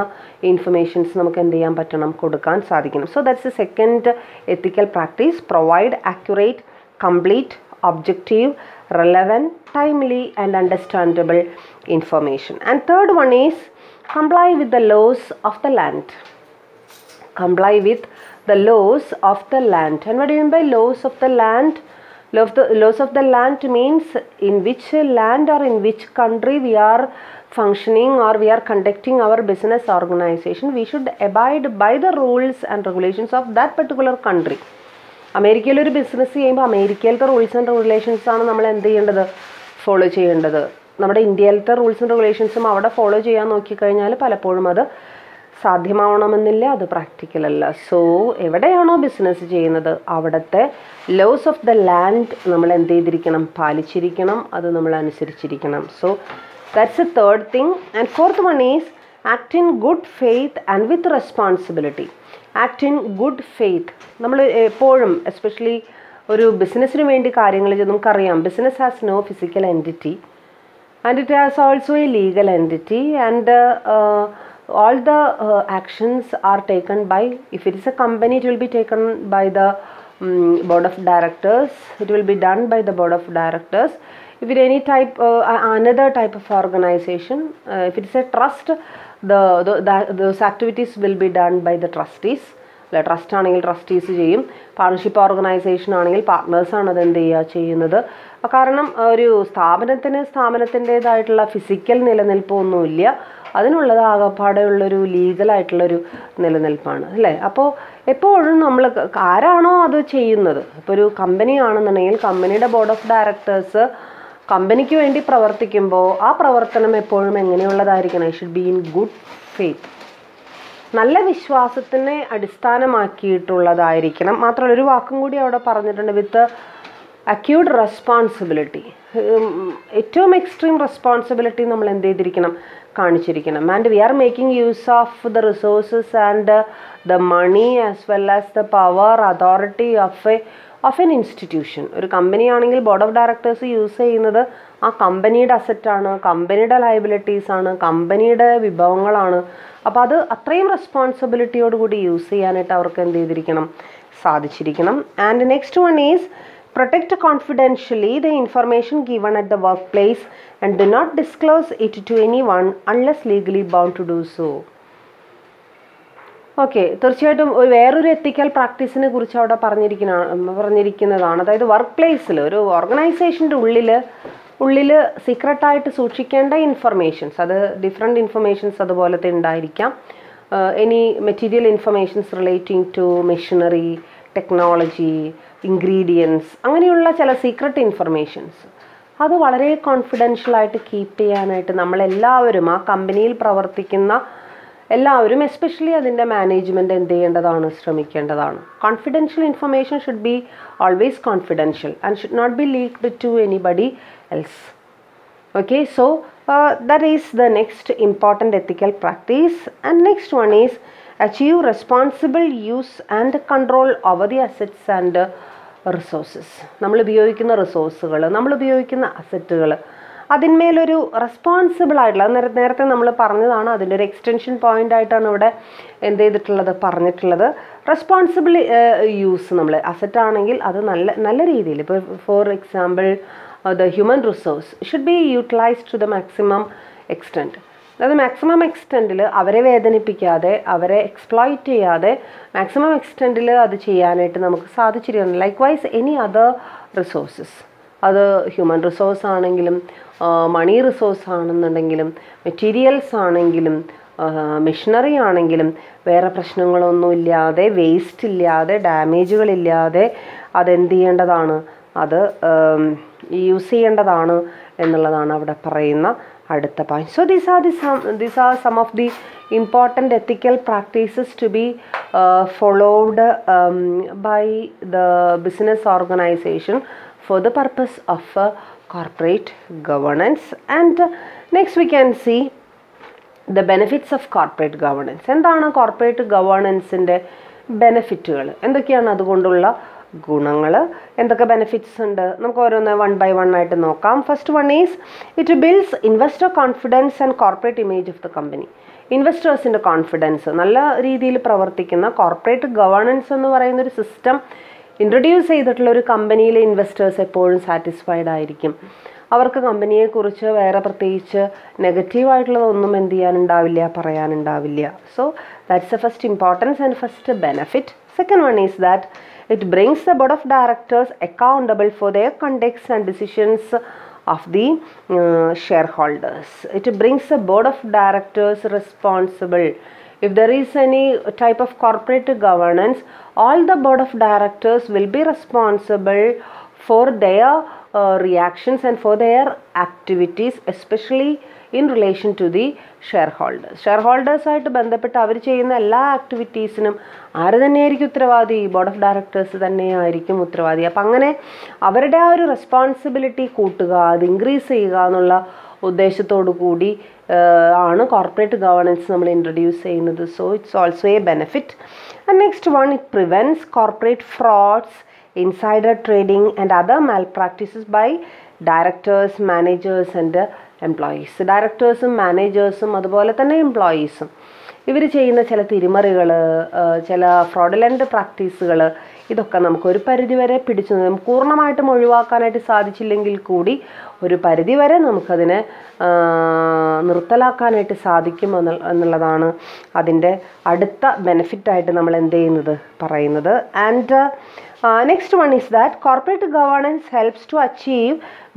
ഇൻഫർമേഷൻസ് നമുക്ക് എന്ത് ചെയ്യാൻ പറ്റണം, കൊടുക്കാൻ സാധിക്കണം. So that's a second ethical practice, provide accurate, complete, objective, relevant, timely and understandable information. And third one is comply with the laws of the land. Comply with the laws of the land. And what do you mean by laws of the land? Laws of the land means in which land or in which country we are functioning or we are conducting our business organization. We should abide by the rules and regulations of that particular country. അമേരിക്കയിൽ ഒരു business ചെയ്യുമ്പോൾ അമേരിക്കയിലത്തെ rules and regulations ആണ് നമ്മൾ എന്ത് ചെയ്യേണ്ടത്, follow ചെയ്യേണ്ടത്. നമ്മുടെ ഇന്ത്യയിലത്തെ rules and റെഗുലേഷൻസും അവിടെ ഫോളോ ചെയ്യാൻ നോക്കിക്കഴിഞ്ഞാൽ പലപ്പോഴും അത് സാധ്യമാവണമെന്നില്ല, അത് പ്രാക്ടിക്കൽ അല്ല. സോ എവിടെയാണോ ബിസിനസ് ചെയ്യുന്നത് അവിടുത്തെ ലോസ് ഓഫ് ദ ലാൻഡ് നമ്മൾ എന്ത് ചെയ്തിരിക്കണം, പാലിച്ചിരിക്കണം, അത് നമ്മൾ അനുസരിച്ചിരിക്കണം. So that's a third thing. And fourth one is act in good faith and with responsibility. Act in good faith. നമ്മൾ എപ്പോഴും എസ്പെഷ്യലി ഒരു ബിസിനസ്സിന് വേണ്ടി കാര്യങ്ങൾ ചെയ്ത് നമുക്കറിയാം, business has no physical entity and it has also a legal entity, and all the actions are taken by, if it is a company, it will be taken by the board of directors. It will be done by the board of directors. If it any type another type of organization, if it is a trust, those activities will be done by the trustees. Trust ആണെങ്കിൽ trustees ചെയ്യും, partnership organisation ആണെങ്കിൽ പാർട്ട്നേഴ്സാണ് അത് എന്ത് ചെയ്യുക, ചെയ്യുന്നത്. കാരണം ഒരു സ്ഥാപനത്തിൻ്റേതായിട്ടുള്ള physical നിലനിൽപ്പൊന്നുമില്ല, അതിനുള്ളത് ആകപ്പാടെയുള്ളൊരു ലീഗലായിട്ടുള്ളൊരു നിലനിൽപ്പാണ് അല്ലേ. അപ്പോൾ എപ്പോഴും നമ്മൾ ആരാണോ അത് ചെയ്യുന്നത്, ഇപ്പോൾ ഒരു കമ്പനി ആണെന്നുണ്ടെങ്കിൽ കമ്പനിയുടെ ബോർഡ് ഓഫ് ഡയറക്ടേഴ്സ് കമ്പനിക്ക് വേണ്ടി പ്രവർത്തിക്കുമ്പോൾ ആ പ്രവർത്തനം എപ്പോഴും എങ്ങനെയുള്ളതായിരിക്കണം, I should be in good faith, നല്ല വിശ്വാസത്തിനെ അടിസ്ഥാനമാക്കിയിട്ടുള്ളതായിരിക്കണം. മാത്രമല്ല ഒരു വാക്കും കൂടി അവിടെ പറഞ്ഞിട്ടുണ്ട്, വിത്ത് അക്യൂട്ട് റെസ്പോൺസിബിലിറ്റി. ഏറ്റവും എക്സ്ട്രീം റെസ്പോൺസിബിലിറ്റി നമ്മൾ എന്ത് ചെയ്തിരിക്കണം, കാണിച്ചിരിക്കണം. And we are making use of the resources and the money as well as the power authority of an institution. ഒരു കമ്പനി ആണെങ്കിൽ ബോർഡ് ഓഫ് ഡയറക്ടേഴ്സ് യൂസ് ചെയ്യുന്നത് ആ കമ്പനിയുടെ അസറ്റാണ്, കമ്പനിയുടെ ലയബിലിറ്റീസാണ്, കമ്പനിയുടെ വിഭവങ്ങളാണ്. അപ്പോൾ അത് അത്രയും റെസ്പോൺസിബിലിറ്റിയോടുകൂടി യൂസ് ചെയ്യാനായിട്ട് അവർക്ക് എന്ത് ചെയ്തിരിക്കണം, സാധിച്ചിരിക്കണം. And next one is protect confidentially the information given at the workplace and do not disclose it to anyone unless legally bound to do so. Okay, തീർച്ചയായിട്ടും വേറൊരു എത്തിക്കൽ പ്രാക്ടീസിനെ കുറിച്ച് അവിടെ പറഞ്ഞിരിക്കുന്നതാണ്. അതായത് വർക്ക് പ്ലേസിൽ ഒരു ഓർഗനൈസേഷൻ്റെ ഉള്ളിൽ സീക്രട്ടായിട്ട് സൂക്ഷിക്കേണ്ട ഇൻഫർമേഷൻസ്, അത് ഡിഫറെൻറ്റ് ഇൻഫർമേഷൻസ് അതുപോലത്തെ ഉണ്ടായിരിക്കാം. Any material informations relating to machinery, technology, ingredients, അങ്ങനെയുള്ള ചില സീക്രട്ട് ഇൻഫർമേഷൻസ് അത് വളരെ കോൺഫിഡൻഷ്യലായിട്ട് കീപ്പ് ചെയ്യാനായിട്ട് നമ്മളെല്ലാവരും, ആ കമ്പനിയിൽ പ്രവർത്തിക്കുന്ന എല്ലാവരും, എസ്പെഷ്യലി അതിൻ്റെ മാനേജ്മെൻറ്റ് എന്ത് ചെയ്യേണ്ടതാണ്, ശ്രമിക്കേണ്ടതാണ്. Confidential information should be always confidential and should not be leaked to anybody else. Okay, so that is the next important ethical practice. And next one is achieve responsible use and control over the assets and resources. നമ്മൾ ഉപയോഗിക്കുന്ന റിസോഴ്സുകൾ, നമ്മൾ ഉപയോഗിക്കുന്ന അസറ്റുകൾ, അതിന്മേലൊരു responsible ആയിട്ടുള്ള, നേരത്തെ നമ്മൾ പറഞ്ഞതാണ്, അതിൻ്റെ ഒരു എക്സ്റ്റൻഷൻ പോയിൻ്റ് ആയിട്ടാണ് ഇവിടെ എന്ത് ചെയ്തിട്ടുള്ളത്, പറഞ്ഞിട്ടുള്ളത്. റെസ്പോൺസിബിൾ യൂസ്, നമ്മൾ അസറ്റാണെങ്കിൽ അത് നല്ല രീതിയിൽ, ഇപ്പോൾ for example the human resource should be utilized to the maximum extent. അതായത് മാക്സിമം എക്സ്റ്റെൻറ്റിൽ അവരെ വേദനിപ്പിക്കാതെ, അവരെ എക്സ്പ്ലോയിറ്റ് ചെയ്യാതെ മാക്സിമം എക്സ്റ്റെൻറ്റിൽ അത് ചെയ്യാനായിട്ട് നമുക്ക് സാധിച്ചിരിക്കണം. ലൈക്ക്വൈസ് എനി അതർ റിസോഴ്സസ്, അത് ഹ്യൂമൻ റിസോഴ്സ് ആണെങ്കിലും മണി റിസോഴ്സ് ആണെന്നുണ്ടെങ്കിലും മെറ്റീരിയൽസ് ആണെങ്കിലും മെഷീനറി ആണെങ്കിലും വേറെ പ്രശ്നങ്ങളൊന്നുമില്ലാതെ, വേസ്റ്റ് ഇല്ലാതെ, ഡാമേജുകളില്ലാതെ അതെന്ത് ചെയ്യേണ്ടതാണ്, അത് യൂസ് ചെയ്യേണ്ടതാണ് എന്നുള്ളതാണ് അവിടെ പറയുന്ന അടുത്ത point. So these are some of the important ethical practices to be followed by the business organization for the purpose of corporate governance. And next we can see the benefits of corporate governance. എന്താണ് corporate ഗവേണൻസിൻ്റെ ബെനിഫിറ്റുകൾ, എന്തൊക്കെയാണ് അതുകൊണ്ടുള്ള ഗുണങ്ങൾ, എന്തൊക്കെ benefits ഉണ്ട്, നമുക്ക് ഓരോന്ന് one by one ആയിട്ട് നോക്കാം. First one is it builds investor confidence and corporate image of the company. ഇൻവെസ്റ്റേഴ്സിൻ്റെ കോൺഫിഡൻസ്, നല്ല രീതിയിൽ പ്രവർത്തിക്കുന്ന കോർപ്പറേറ്റ് ഗവേണൻസ് എന്ന് പറയുന്നൊരു സിസ്റ്റം ഇൻട്രൊഡ്യൂസ് ചെയ്തിട്ടുള്ള ഒരു കമ്പനിയിലെ ഇൻവെസ്റ്റേഴ്സ് എപ്പോഴും സാറ്റിസ്ഫൈഡ് ആയിരിക്കും. അവർക്ക് കമ്പനിയെക്കുറിച്ച് വേറെ പ്രത്യേകിച്ച് നെഗറ്റീവായിട്ടുള്ളതൊന്നും എന്ത് ചെയ്യാനുണ്ടാവില്ല, പറയാനുണ്ടാവില്ല. So that's a first importance and first benefit. Second one is that it brings the board of directors accountable for their conduct and decisions of the shareholders. It brings the board of directors responsible. If there is any type of corporate governance, all the board of directors will be responsible for their reactions and for their activities, especially in relation to the share holders. Share ഹോൾഡേഴ്സായിട്ട് ബന്ധപ്പെട്ട് അവർ ചെയ്യുന്ന എല്ലാ ആക്ടിവിറ്റീസിനും ആര് തന്നെയായിരിക്കും ഉത്തരവാദി? Board of directors തന്നെയായിരിക്കും ഉത്തരവാദി. അപ്പം അങ്ങനെ അവരുടെ ആ ഒരു റെസ്പോൺസിബിലിറ്റി കൂട്ടുക, അത് ഇൻക്രീസ് ചെയ്യുക എന്നുള്ള ഉദ്ദേശത്തോടു കൂടി ആണ് കോർപ്പറേറ്റ് ഗവേണൻസ് നമ്മൾ ഇൻട്രൊഡ്യൂസ് ചെയ്യുന്നത്. So it's also a benefit. And next one, it prevents corporate frauds, insider trading and other malpractices by directors, managers and employees. ഡയറക്ടേഴ്സും മാനേജേഴ്സും അതുപോലെ തന്നെ എംപ്ലോയീസും ഇവർ ചെയ്യുന്ന ചില തിരിമറികൾ, ചില ഫ്രോഡുലൻ്റ് പ്രാക്ടീസുകൾ, ഇതൊക്കെ നമുക്കൊരു പരിധിവരെ പൂർണ്ണമായിട്ടും ഒഴിവാക്കാനായിട്ട് സാധിച്ചില്ലെങ്കിൽ കൂടി ഒരു പരിധിവരെ നമുക്കതിനെ നിർത്തലാക്കാനായിട്ട് സാധിക്കും എന്നുള്ളതാണ് അതിൻ്റെ അടുത്ത ബെനിഫിറ്റായിട്ട് നമ്മൾ എന്ത് ചെയ്യുന്നത് പറയുന്നത്. And next one is that corporate governance helps to achieve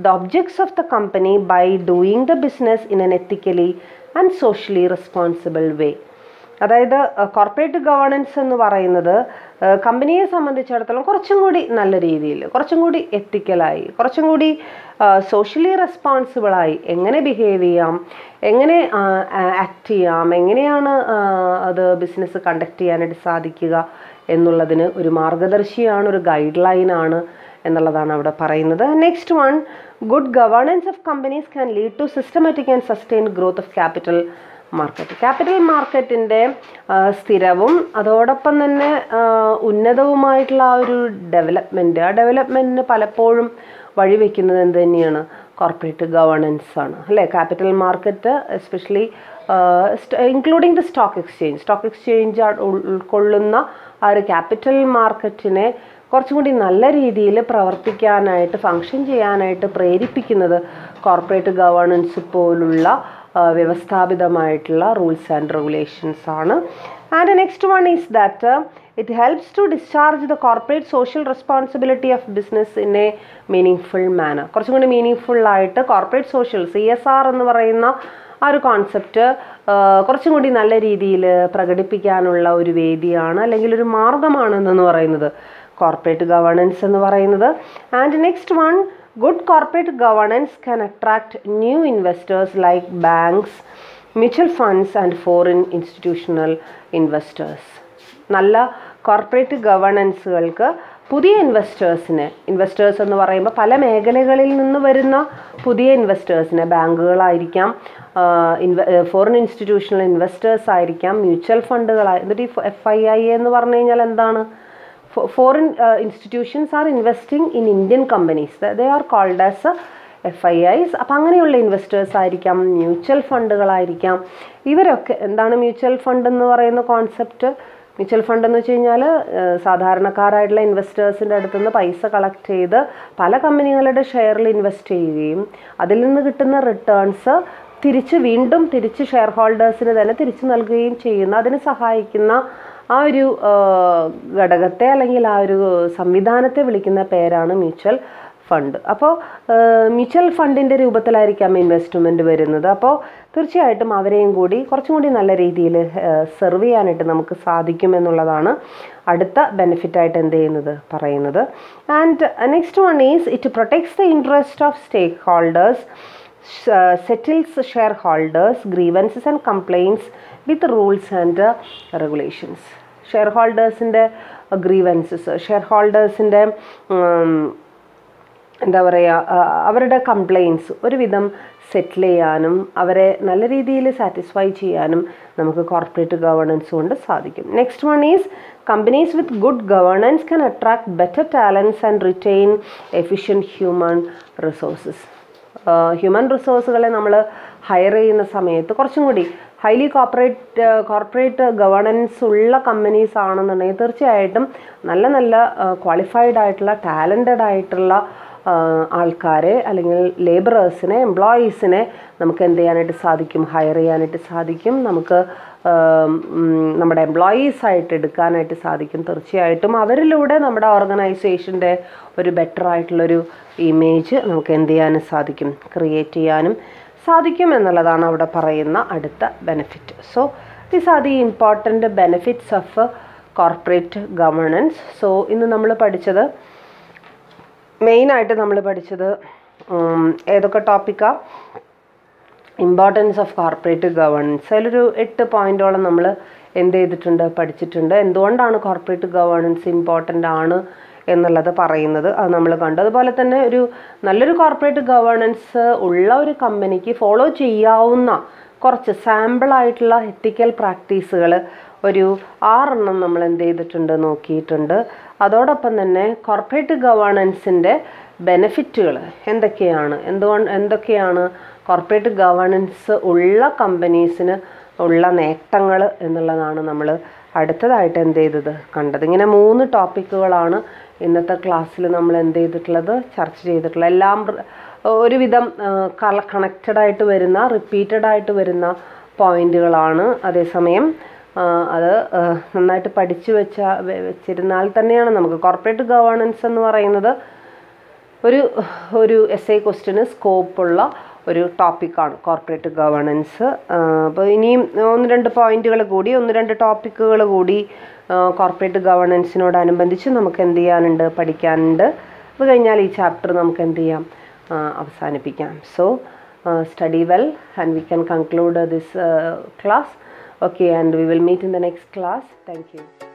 the objects of the company by doing the business in an ethically and socially responsible way. അതായത് കോർപ്പറേറ്റ് ഗവേണൻസ് എന്ന് പറയുന്നത് കമ്പനിയെ സംബന്ധിച്ചിടത്തോളം കുറച്ചും കൂടി നല്ല രീതിയിൽ, കുറച്ചും കൂടി എത്തിക്കലായി, കുറച്ചും കൂടി സോഷ്യലി റെസ്പോൺസിബിളായി എങ്ങനെ ബിഹേവ് ചെയ്യാം, എങ്ങനെ ആക്ട് ചെയ്യാം, എങ്ങനെയാണ് അത് ബിസിനസ് കണ്ടക്ട് ചെയ്യാനായിട്ട് സാധിക്കുക എന്നുള്ളതിന് ഒരു മാർഗദർശിയാണ്, ഒരു ഗൈഡ് ലൈനാണ് എന്നുള്ളതാണ് അവിടെ പറയുന്നത്. Next one, good governance of companies can lead to systematic and sustained growth of capital market. Capital മാർക്കറ്റിൻ്റെ സ്ഥിരവും അതോടൊപ്പം തന്നെ ഉന്നതവുമായിട്ടുള്ള ആ ഒരു ഡെവലപ്മെൻറ്റ്, ആ ഡെവലപ്മെൻറ്റിന് പലപ്പോഴും വഴിവെക്കുന്നത് എന്ത് തന്നെയാണ്? കോർപ്പറേറ്റ് ഗവേണൻസ് ആണ് അല്ലേ? Capital market especially including the stock exchange ഉൾക്കൊള്ളുന്ന ആ ഒരു ക്യാപിറ്റൽ മാർക്കറ്റിനെ കുറച്ചും കൂടി നല്ല രീതിയിൽ പ്രവർത്തിക്കാനായിട്ട്, ഫങ്ഷൻ ചെയ്യാനായിട്ട് പ്രേരിപ്പിക്കുന്നത് കോർപ്പറേറ്റ് ഗവേണൻസ് പോലുള്ള വ്യവസ്ഥാപിതമായിട്ടുള്ള റൂൾസ് ആൻഡ് റെഗുലേഷൻസ് ആണ്. And next one is that it helps to discharge the corporate social responsibility of business in a meaning manner. കുറച്ചും കൂടി മീനിങ് ആയിട്ട് കോർപ്പറേറ്റ് സോഷ്യൽ CSR എന്ന് പറയുന്ന ആ ഒരു കോൺസെപ്റ്റ് കുറച്ചും കൂടി നല്ല രീതിയിൽ പ്രകടിപ്പിക്കാനുള്ള ഒരു വേദിയാണ്, അല്ലെങ്കിൽ ഒരു മാർഗമാണെന്ന് പറയുന്നത് കോർപ്പറേറ്റ് ഗവേണൻസ് എന്ന് പറയുന്നത്. And next one, good corporate governance can attract new investors like banks, mutual funds and foreign institutional investors. നല്ല കോർപ്പറേറ്റ് ഗവേണൻസുകൾക്ക് പുതിയ ഇൻവെസ്റ്റേഴ്സ് എന്ന് പറയുമ്പോൾ പല മേഖലകളിൽ നിന്ന് വരുന്ന പുതിയ ഇൻവെസ്റ്റേഴ്സിനെ, ബാങ്കുകളായിരിക്കാം, ഫോറിൻ ഇൻസ്റ്റിറ്റ്യൂഷണൽ ഇൻവെസ്റ്റേഴ്സ് ആയിരിക്കാം, മ്യൂച്വൽ ഫണ്ടുകളായി. എന്നിട്ട് ഈ FII എന്ന് പറഞ്ഞു കഴിഞ്ഞാൽ എന്താണ്? Foreign institutions are investing in Indian companies. They are called as FIIs. അപ്പം അങ്ങനെയുള്ള ഇൻവെസ്റ്റേഴ്സ് ആയിരിക്കാം, മ്യൂച്വൽ ഫണ്ടുകളായിരിക്കാം. ഇവരൊക്കെ എന്താണ് മ്യൂച്വൽ ഫണ്ട് എന്ന് പറയുന്ന കോൺസെപ്റ്റ്? മ്യൂച്വൽ ഫണ്ട് എന്ന് വെച്ച് കഴിഞ്ഞാൽ സാധാരണക്കാരായിട്ടുള്ള ഇൻവെസ്റ്റേഴ്സിൻ്റെ അടുത്തുനിന്ന് പൈസ കളക്ട് ചെയ്ത് പല കമ്പനികളുടെ ഷെയറിൽ ഇൻവെസ്റ്റ് ചെയ്യുകയും അതിൽ നിന്ന് കിട്ടുന്ന റിട്ടേൺസ് വീണ്ടും തിരിച്ച് ഷെയർ ഹോൾഡേഴ്സിന് തന്നെ തിരിച്ചു നൽകുകയും ചെയ്യുന്ന, അതിന് സഹായിക്കുന്ന ആ ഒരു ഘടകത്തെ അല്ലെങ്കിൽ ആ ഒരു സംവിധാനത്തെ വിളിക്കുന്ന പേരാണ് മ്യൂച്വൽ ഫണ്ട്. അപ്പോൾ മ്യൂച്വൽ ഫണ്ടിൻ്റെ രൂപത്തിലായിരിക്കാം ഇൻവെസ്റ്റ്മെൻറ്റ് വരുന്നത്. അപ്പോൾ തീർച്ചയായിട്ടും അവരെയും കൂടി കുറച്ചും കൂടി നല്ല രീതിയിൽ സെർവ് ചെയ്യാനായിട്ട് നമുക്ക് സാധിക്കുമെന്നുള്ളതാണ് അടുത്ത ബെനിഫിറ്റായിട്ട് എന്ത് ചെയ്യുന്നത് പറയുന്നത്. And next one is it protects the interest of stake holders, settles shareholders grievances and complaints with rules and regulations. ഷെയർഹോൾഡേഴ്സിൻ്റെ ഗ്രീവൻസസ്, ഷെയർഹോൾഡേഴ്സിൻ്റെ എന്താ പറയുക, അവരുടെ കംപ്ലയിൻസ് ഒരുവിധം സെറ്റിൽ ചെയ്യാനും അവരെ നല്ല രീതിയിൽ സാറ്റിസ്ഫൈ ചെയ്യാനും നമുക്ക് കോർപ്പറേറ്റ് ഗവേണൻസ് കൊണ്ട് സാധിക്കും. Next one is companies with good governance can attract better talents and retain efficient human resources. Human റിസോഴ്സുകളെ നമ്മൾ ഹയർ ചെയ്യുന്ന സമയത്ത് കുറച്ചും കൂടി ഹൈലി കോർപ്പറേറ്റ് ഗവേണൻസ് ഉള്ള കമ്പനീസ് ആണെന്നുണ്ടെങ്കിൽ തീർച്ചയായിട്ടും നല്ല ക്വാളിഫൈഡ് ആയിട്ടുള്ള, ടാലൻറ്റഡ് ആയിട്ടുള്ള ആൾക്കാരെ അല്ലെങ്കിൽ ലേബറേഴ്സിനെ, എംപ്ലോയീസിനെ നമുക്ക് എന്ത് ചെയ്യാനായിട്ട് സാധിക്കും? ഹയർ ചെയ്യാനായിട്ട് സാധിക്കും. നമുക്ക് നമ്മുടെ എംപ്ലോയീസായിട്ട് എടുക്കാനായിട്ട് സാധിക്കും. തീർച്ചയായിട്ടും അവരിലൂടെ നമ്മുടെ ഓർഗനൈസേഷൻ്റെ ഒരു ബെറ്റർ ആയിട്ടുള്ളൊരു ഇമേജ് നമുക്ക് എന്ത് ചെയ്യാനും സാധിക്കും? ക്രിയേറ്റ് ചെയ്യാനും സാധിക്കും എന്നുള്ളതാണ് അവിടെ പറയുന്ന അടുത്ത benefit. So these are the important benefits of corporate governance. So ഇന്ന് നമ്മൾ പഠിച്ചത്, മെയിനായിട്ട് നമ്മൾ പഠിച്ചത് ഏതൊക്കെ ടോപ്പിക്കാണ്? Importance of corporate governance. അതിലൊരു 8 പോയിന്റോളം നമ്മൾ എന്ത് ചെയ്തിട്ടുണ്ട്, പഠിച്ചിട്ടുണ്ട്. എന്തുകൊണ്ടാണ് കോർപ്പറേറ്റ് ഗവേണൻസ് ഇമ്പോർട്ടൻ്റ് ആണ് എന്നുള്ളത് പറയുന്നത്, അത് നമ്മൾ കണ്ടു. അതുപോലെ തന്നെ ഒരു നല്ലൊരു കോർപ്പറേറ്റ് ഗവേണൻസ് ഉള്ള ഒരു കമ്പനിക്ക് ഫോളോ ചെയ്യാവുന്ന കുറച്ച് സാമ്പിളായിട്ടുള്ള എത്തിക്കൽ പ്രാക്ടീസുകൾ ഒരു 6 നമ്മൾ എന്ത് ചെയ്തിട്ടുണ്ട്, നോക്കിയിട്ടുണ്ട്. അതോടൊപ്പം തന്നെ കോർപ്പറേറ്റ് ഗവേണൻസിൻ്റെ ബെനിഫിറ്റുകൾ എന്തൊക്കെയാണ് കോർപ്പറേറ്റ് ഗവേണൻസ് ഉള്ള കമ്പനീസിന് ഉള്ള നേട്ടങ്ങൾ എന്നുള്ളതാണ് നമ്മൾ അടുത്തതായിട്ട് എന്ത് ചെയ്തത്, കണ്ടത്. ഇങ്ങനെ 3 ടോപ്പിക്കുകളാണ് ഇന്നത്തെ ക്ലാസ്സിൽ നമ്മൾ എന്ത് ചെയ്തിട്ടുള്ളത്, ചർച്ച ചെയ്തിട്ടുള്ളത്. എല്ലാം ഒരുവിധം കണക്റ്റഡായിട്ട് വരുന്ന, റിപ്പീറ്റഡായിട്ട് വരുന്ന പോയിന്റുകളാണ്. അതേസമയം അത് നന്നായിട്ട് പഠിച്ചു വെച്ചിരുന്നാൽ തന്നെയാണ് നമുക്ക് കോർപ്പറേറ്റ് ഗവേണൻസ് എന്ന് പറയുന്നത് ഒരു എസ് ഐ ക്വസ്റ്റ്യന് സ്കോപ്പുള്ള ഒരു ടോപ്പിക്കാണ് കോർപ്പറേറ്റ് ഗവേണൻസ്. അപ്പോൾ ഇനിയും 1-2 പോയിന്റുകൾ കൂടി, 1-2 ടോപ്പിക്കുകൾ കൂടി കോർപ്പറേറ്റ് ഗവേണൻസിനോടനുബന്ധിച്ച് നമുക്ക് എന്ത് ചെയ്യാനുണ്ട്, പഠിക്കാനുണ്ട്. അത് കഴിഞ്ഞാൽ ഈ ചാപ്റ്റർ നമുക്ക് എന്ത് ചെയ്യാം, അവസാനിപ്പിക്കാം. So study well and we can conclude this class. Okay, and we will meet in the next class. Thank you.